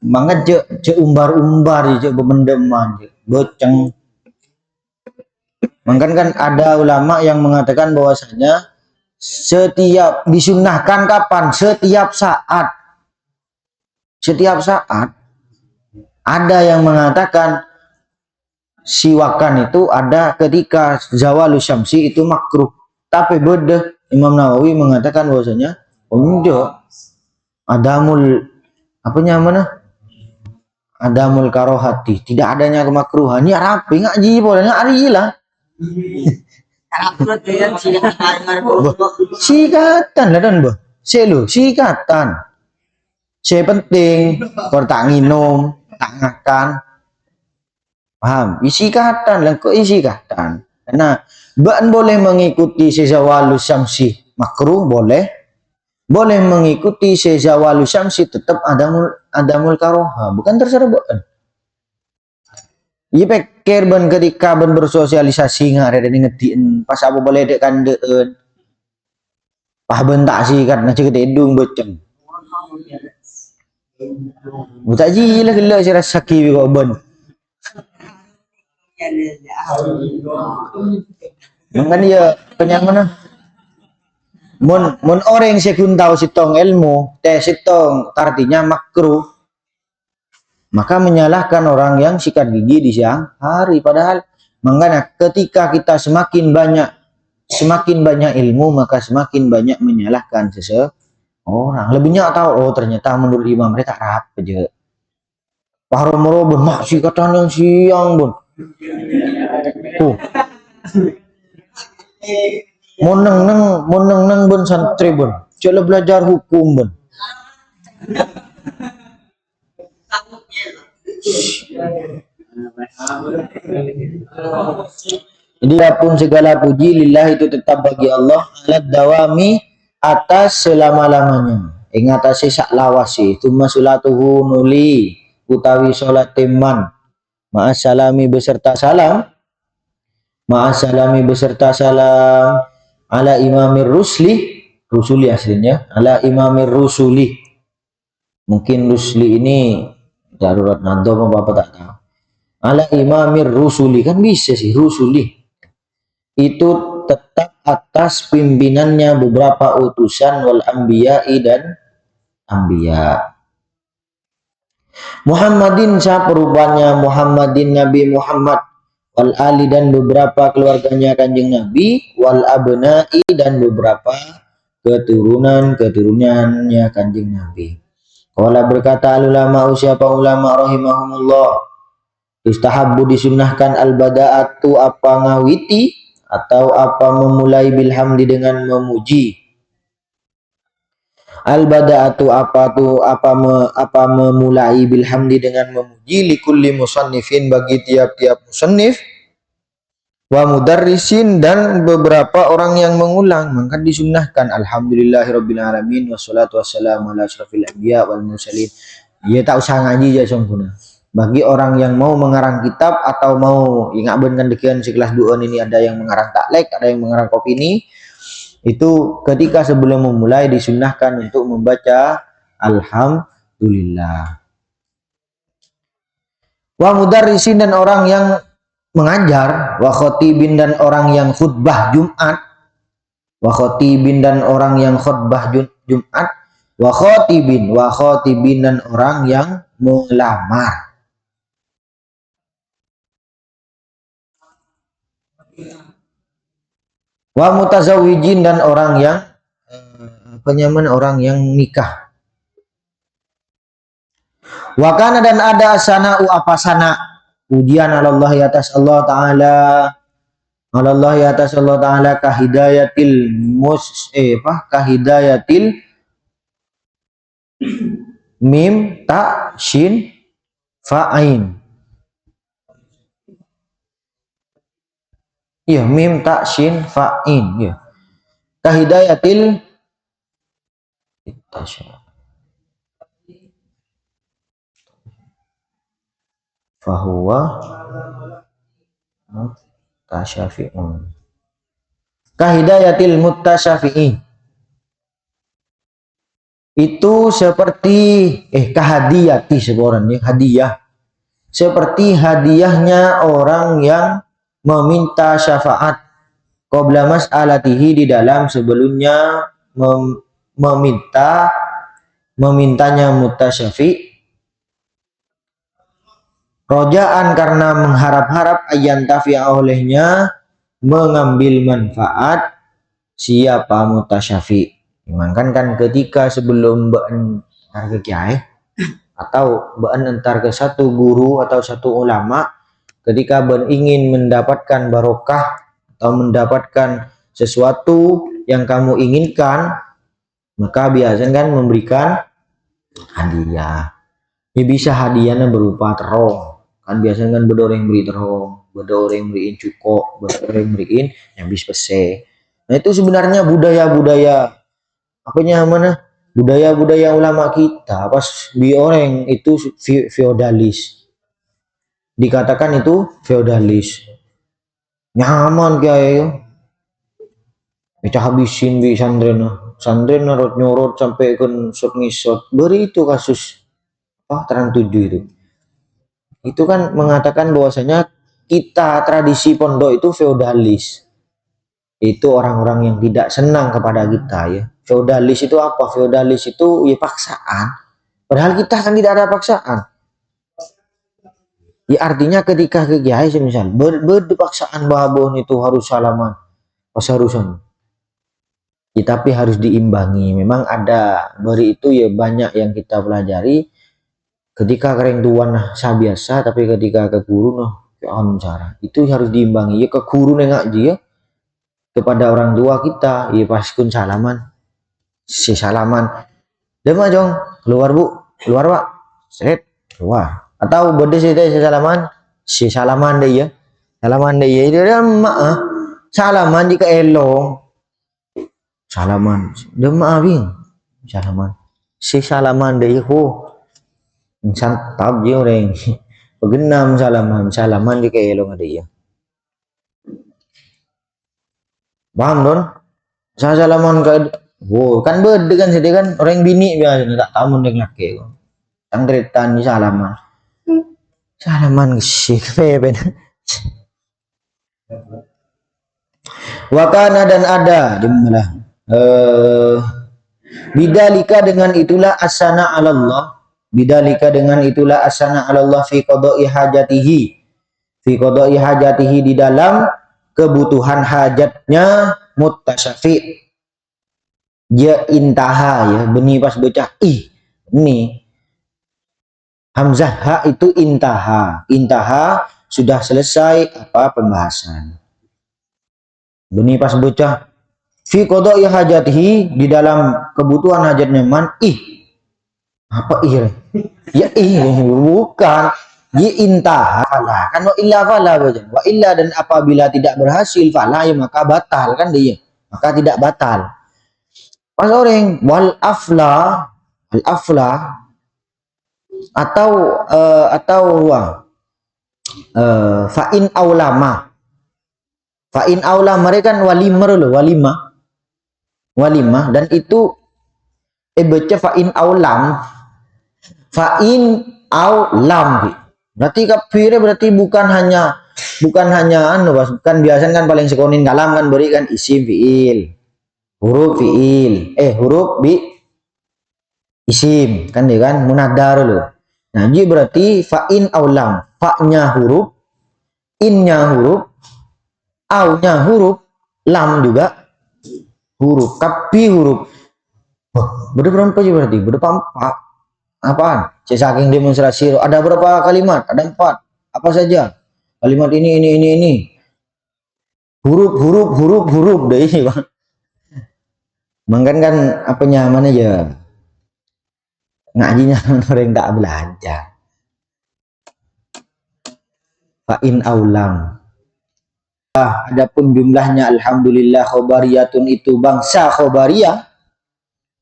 [SPEAKER 1] Mangga je umbar-umbar je bemendeman je, beceng. Mangkan kan ada ulama yang mengatakan bahwasanya setiap disunnahkan kapan? Setiap saat. Setiap saat. Ada yang mengatakan siwakan itu ada ketika zawalus syamsi itu makruh. Tapi beda Imam Nawawi mengatakan bahwasanya enggak. Adamul apanya mana? Adamul karohati, tidak adanya kemakruhan. Ya rapi ngaji bolehnya arilah. Sikatan lah dan boh. Selu sikatan. Saya penting kalau tak nginum tak ngakan paham isi katan lah kok isi katan karena ban boleh mengikuti sezawalus syamsi makruh boleh mengikuti sezawalus syamsi tetap adamul karoha bukan terserah ban iya pikir ban ketika ban bersosialisasi ngare dan ngetiin pas apa boleh dek kandeun pah ban tak sih karena cek edung boceng buta ji lah gila si rasa kiwi kok ben. Mangkan ya penyang mana? Mun orang sekun tahu sitong ilmu, sitong artinya makruh. Maka menyalahkan orang yang sikat gigi di siang hari padahal mangkana ketika kita semakin banyak ilmu maka semakin banyak menyalahkan orang lebihnya tahu oh ternyata menurut imam mereka rap aja pahro-moro bun masih kata yang siang bun tuh moneng bun santri bun coba belajar hukum bun jadi apapun segala puji lillah itu tetap bagi Allah alat dawami atas selama-lamanya ingatasi sak lawasi tuma sulatuhu nuli utawi sholat timan ma'asalami beserta salam ala imamir rusuli aslinya ala imamir rusuli mungkin rusli ini darurat nado apa tak tahu ala imamir rusuli kan bisa sih rusuli itu tetap atas pimpinannya beberapa utusan wal anbiya'i dan anbiya. Muhammadin siapa rupanya Muhammadin Nabi Muhammad wal ali dan beberapa keluarganya kanjeng Nabi wal abna'i dan beberapa keturunannya kanjeng Nabi. Qala berkata ulama siapa ulama rahimahumullah istahabbu disunnahkan al bada'atu apa ngawiti atau apa memulai bilhamdi dengan memuji al bada'atu apa memulai bilhamdi dengan memuji likulli musannifin bagi tiap-tiap musannif wa mudarrisin dan beberapa orang yang mengulang maka disunnahkan alhamdulillahirabbil alamin wassalatu wassalamu ala asyrafil anbiya wal mursalin ya tak usah ngaji ya sungguhna bagi orang yang mau mengarang kitab atau mau ingat bener dekian sekelas duaan ini ada yang mengarang taklek, ada yang mengarang opini itu ketika sebelum memulai disunnahkan untuk membaca alhamdulillah. Wa mudarrisin dan orang yang mengajar, wa khotibin dan orang yang khutbah Jumat, wa khotibin dan orang yang khutbah Jumat, wa khotibin dan orang yang melamar. Wa mutazawijin dan orang yang orang yang nikah. Wa kana dan ada sana'u apa sana ujian Allah ya atas Allah taala Allah ya atas Allah taala kahidayatil kahidayatil mim ta shin fa ain. Iya, mim ta shin fa in ya. Kahidayatil fahuwa mutasyafi'un. Kahidayatil mutasyafi'i itu seperti kahadiyati sebenarnya hadiah seperti hadiahnya orang yang meminta syafaat qabla mas'alatihi di dalam sebelumnya memintanya mutasyafi' rojaan karena mengharap-harap ayan tafi'a olehnya mengambil manfaat siapa mutasyafi'. Memang kan ketika sebelum be'en antar ke kiai atau be'en antar ke satu guru atau satu ulama, ketika be'en ingin mendapatkan barokah atau mendapatkan sesuatu yang kamu inginkan, maka biasanya kan memberikan hadiah. Ya bisa hadiahnya berupa terong. Kan biasanya kan bedoreng beri terong, bedoreng beriin cukup, bedoreng beriin yang bis pese. Nah itu sebenarnya budaya-budaya budaya-budaya ulama kita pas di orang itu feodalis, dikatakan itu feodalis nyaman kayak kita habisin bi sandren narot nyorot sampai kan shot ngisot beri itu kasus terang 7 itu kan mengatakan bahwasanya kita tradisi pondok itu feodalis, itu orang-orang yang tidak senang kepada kita ya. Feodalis itu apa? Feodalis itu ya paksaan. Padahal kita kan tidak ada paksaan. Ya artinya ketika ke kiai misal berpaksaan babon itu harus salaman. Pas harusan. Ya, tapi harus diimbangi. Memang ada beri itu ya banyak yang kita pelajari. Ketika kering tuan biasa, tapi ketika ke guru cara itu harus diimbangi. Ya ke guru nengak dia kepada orang tua kita, ya pas kun salaman. Si salaman dema jong keluar bu keluar pak seret keluar atau bode si salaman deh ya dia salaman jika elong salaman dema abing salaman si salaman deh ho santap dia orang begenam salaman jika elong ada ya paham don salaman ke kan beda kan sedih kan orang bini biasa tak tahu dengan laki kok. Yang ceritanya ni salaman sih kepen. Wakana dan ada dimana bidalika dengan itulah asana Allah bidalika dengan itulah asana Allah fi qada'i hajatihi di dalam kebutuhan hajatnya mutasyafi' ya intaha ya beni pas baca ini hamzah ha itu intaha sudah selesai apa pembahasan beni pas baca fi qada'i hajatihi di dalam kebutuhan hajatnya man apa ya bukan ya intaha fala kan wa illa fala wa illa dan apabila tidak berhasil fala ya maka batal kan dia maka tidak batal. Pas orang wal afla atau fa'in aulama mereka kan walimah dan itu baca fa'in aulam berarti kafir berarti bukan hanya bukan biasanya kan paling sekonin kalam kan berikan isim fiil huruf fiil huruf bi isim kan dia kan munadar loh. Nah jadi berarti fa'in aulam fa-nya huruf in-nya huruf au-nya huruf lam juga huruf kapi huruf beda berapa sih berarti beda 4 Apaan? Cek saking demonstrasi. Ada berapa kalimat? Ada 4. Apa saja? Kalimat ini. Huruf deh ini, Bang. Mungkin kan apa nyaman aja. Ngajinya orang tak belajar. Fa'in aulam. Adapun jumlahnya alhamdulillah khobariyatun itu bangsa khobariyah.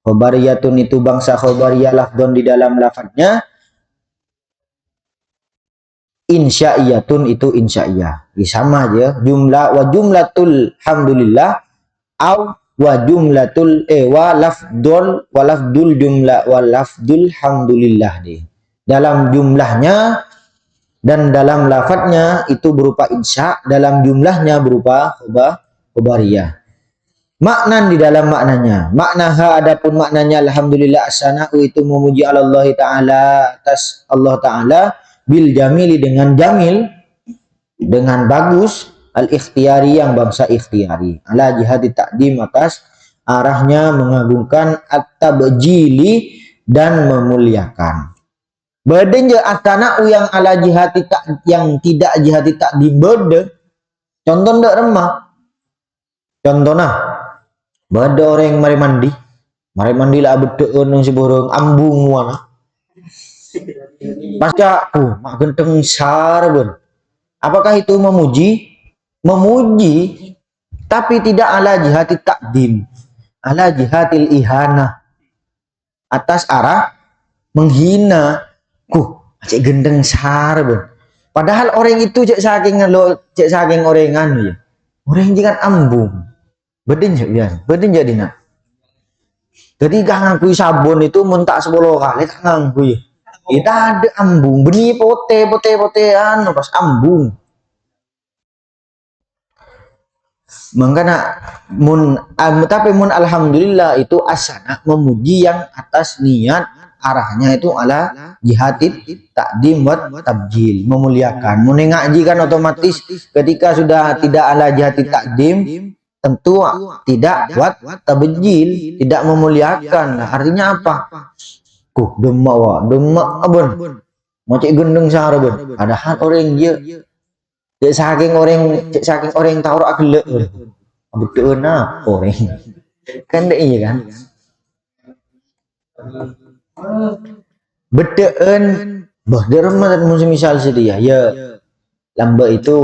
[SPEAKER 1] Khobariyatun itu bangsa khobariyah lafdon di dalam lafadznya. Insya'iyatun itu insya'iyah. Sama aja jumlah wa jumlatul hamdulillah au wa jumlatul wa lafdul jumlah wa lafdul hamdulillah deh. Dalam jumlahnya dan dalam lafadznya itu berupa insya, dalam jumlahnya berupa khobariyah. Makna di dalam maknanya, maknaha adapun maknanya alhamdulillah as-sana'u itu memuji Allah Ta'ala atas Allah Ta'ala bil jamili dengan jamil, dengan bagus, al-ikhtiyari yang bangsa ikhtiyari, ala jihati takdim atas arahnya mengagungkan, at-tabjili dan memuliakan. Beden je atana yang ala jihati tak, yang tidak jihati tak di bede. Contoh ndak remah. Contohnya, bede orang yang mari mandi lah bede nung si borong ambung wana. Pasca mak genteng sar ben. Apakah itu memuji? Memuji, tapi tidak ala jihati takdim, ala jihatil ihana, atas arah menghina. Cek gendeng sar ben. Padahal orang itu cek saking orang anu ya. Orang jangan ambung. Beden jadi nak. Jadi gak ngakui sabun itu mentak 10 kali tak ngakui. Kita ada ambung, benih potean pas ambung. Makanya tapi alhamdulillah itu asana memuji yang atas niat arahnya itu ala jihadit takdim buat tabjil, memuliakan. Mun ngaji kan otomatis ketika sudah tidak ala jihadit takdim tentu tidak buat tabjil, tidak memuliakan. Artinya apa? Demak abon. Mau cek gendeng sahara ben. Padahal orang dia cek saking orang tahu agak betul nah orang. Kan dek iya kan? Bedeun derma misal sedia ya lamba itu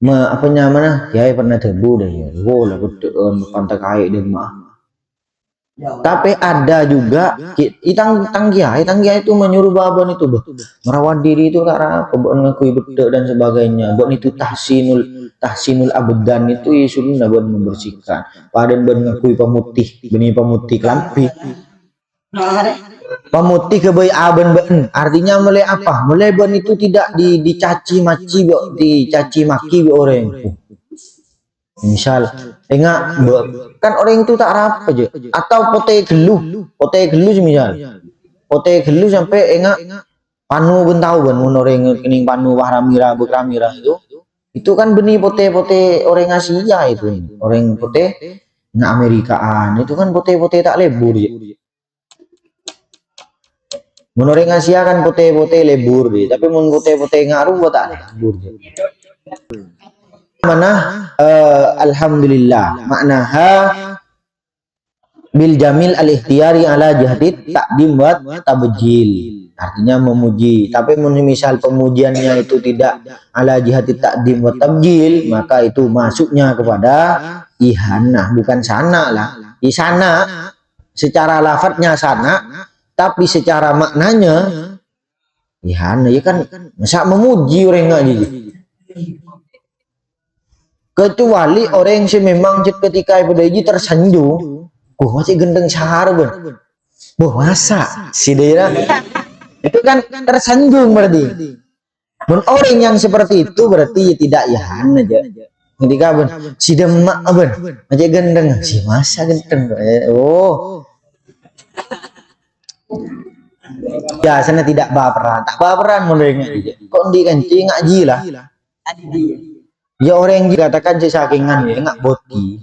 [SPEAKER 1] apa namanya ya pernah tebu deh ya lah bedeun pantai kai dan mah tapi ada juga tanggia itu menyuruh babon itu merawat diri itu karena kebon ngakui bede dan sebagainya bon itu tahsinul abdan itu isun bon membersihkan padan bon ngakui pemutih kelampi pemutih ke bayi aben artinya mulai apa? Mulai ben itu tidak dicaci maki orang. Misal, kan orang itu tak rapa aja. Atau pote geluh misal. Pote geluh sampai panu bentau ben orang kening panu wahramira bekramira itu kan benih pote orang Asia itu. Orang pote Amerikaan itu kan pote tak lebur ya. Mun orang Asia kan pote lebur deh, tapi mun pote ngaruh buat tak lebur deh. Mana alhamdulillah maknaha bil jamil al ikhtiyari ala jihadit takdim buat tabjil, artinya memuji. Tapi mun misal pemujiannya itu tidak ala jihadit takdim buat tabjil, maka itu masuknya kepada ihanah, bukan sana lah. Di sana secara lafadznya sana, tapi secara maknanya ya kan masa memuji orang ngaji kecuali orang yang memang ketika ibadah tersanjung masih gendeng sahar ben masa si daerah itu kan tersanjung berarti orang yang seperti itu berarti tidak ihan aja ketika ben si demak ben masih gendeng si masa gendeng ya sana tidak tak baperan mulai ngaji kok di kencing ngaji lah ya orang yang dikatakan sesakingan ya nggak boti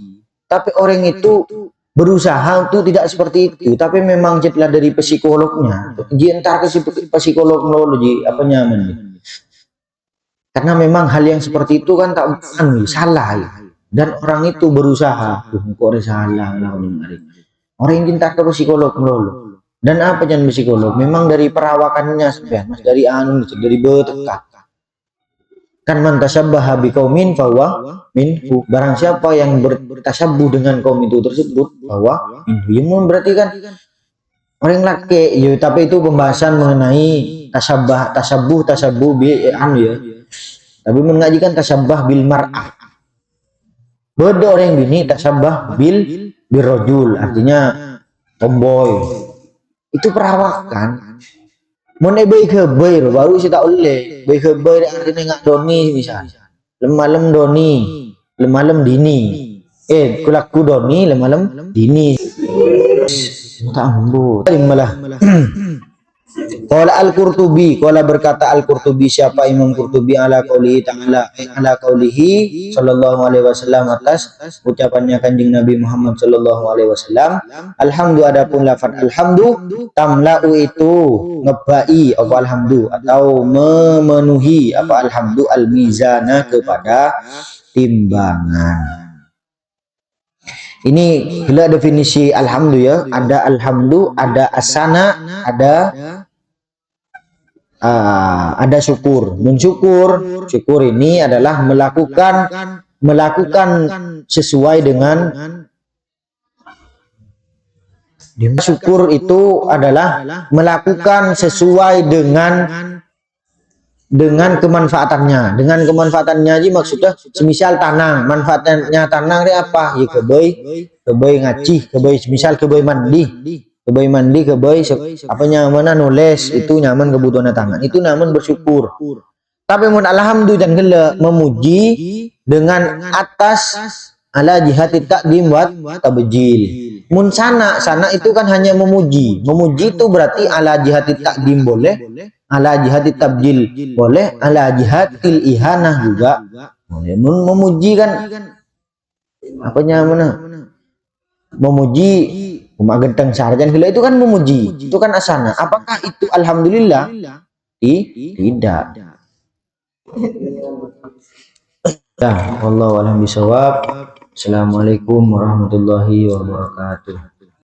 [SPEAKER 1] tapi orang itu berusaha untuk tidak seperti itu, tapi memang setelah dari psikolognya entar ke psikolog neurologi apa nyaman nih. Karena memang hal yang seperti itu kan tak salah ya. Dan orang itu berusaha kok ada salah orang yang cinta ke psikolog melulu. Dan apa jangan psikolog memang dari perawakannya sebenarnya mas, dari dari betekat kan man tasabbaha biqaumin fahuwa minhu, barang siapa yang bertasabbuh dengan kaum itu tersebut bahwa minhu, berarti kan orang laki ya, tapi itu pembahasan mengenai tasabuh bi ya, tapi mengajikan tasabbah bil mar'ah, beda orang bini tasabbah bil birrojul, artinya tomboy, itu perawakan. Mun baik kebair baru sih tak oleh baik kebair artinya nggak doni misalnya lemalem doni lemalem dini kulaku doni lemalem dini tak ambu malah. Qala al-Qurtubi, qala berkata al-Qurtubi, siapa Imam Qurtubi ala qaulihi ta'ala ala qaulihi sallallahu alaihi wasallam, atas ucapannya Kanjeng Nabi Muhammad sallallahu alaihi wasallam, alhamdu, adapun lafaz alhamdu tamla'u itu ngebai apa alhamdu atau memenuhi apa alhamdu al-mizana kepada timbangan. Ini bila definisi alhamdu ya, ada alhamdu, ada asana, ada syukur. Mensyukur, syukur ini adalah melakukan sesuai dengan syukur itu adalah melakukan sesuai dengan kemanfaatannya. Dengan kemanfaatannya aja maksudnya semisal tanang, manfaatnya tanang ini apa? Ya kebay ngaci, kebay semisal kebay mandi, kebay apanya mana nulis, itu nyaman kebutuhan tangan, itu nyaman bersyukur. Tapi mun alhamdulillah dan gele memuji dengan atas ala jihati takdim wa tabjil. Mun sana itu kan hanya memuji itu berarti ala jihati takdim boleh, ala jihati tabjil boleh, ala jihatil ihanah juga boleh. Mun memuji kan apanya mana memuji umat genteng sarjan gila itu kan memuji, itu kan asana. Apakah itu alhamdulillah? Tidak. Nah, wallahu a'lam bishawab. Assalamualaikum warahmatullahi wabarakatuh.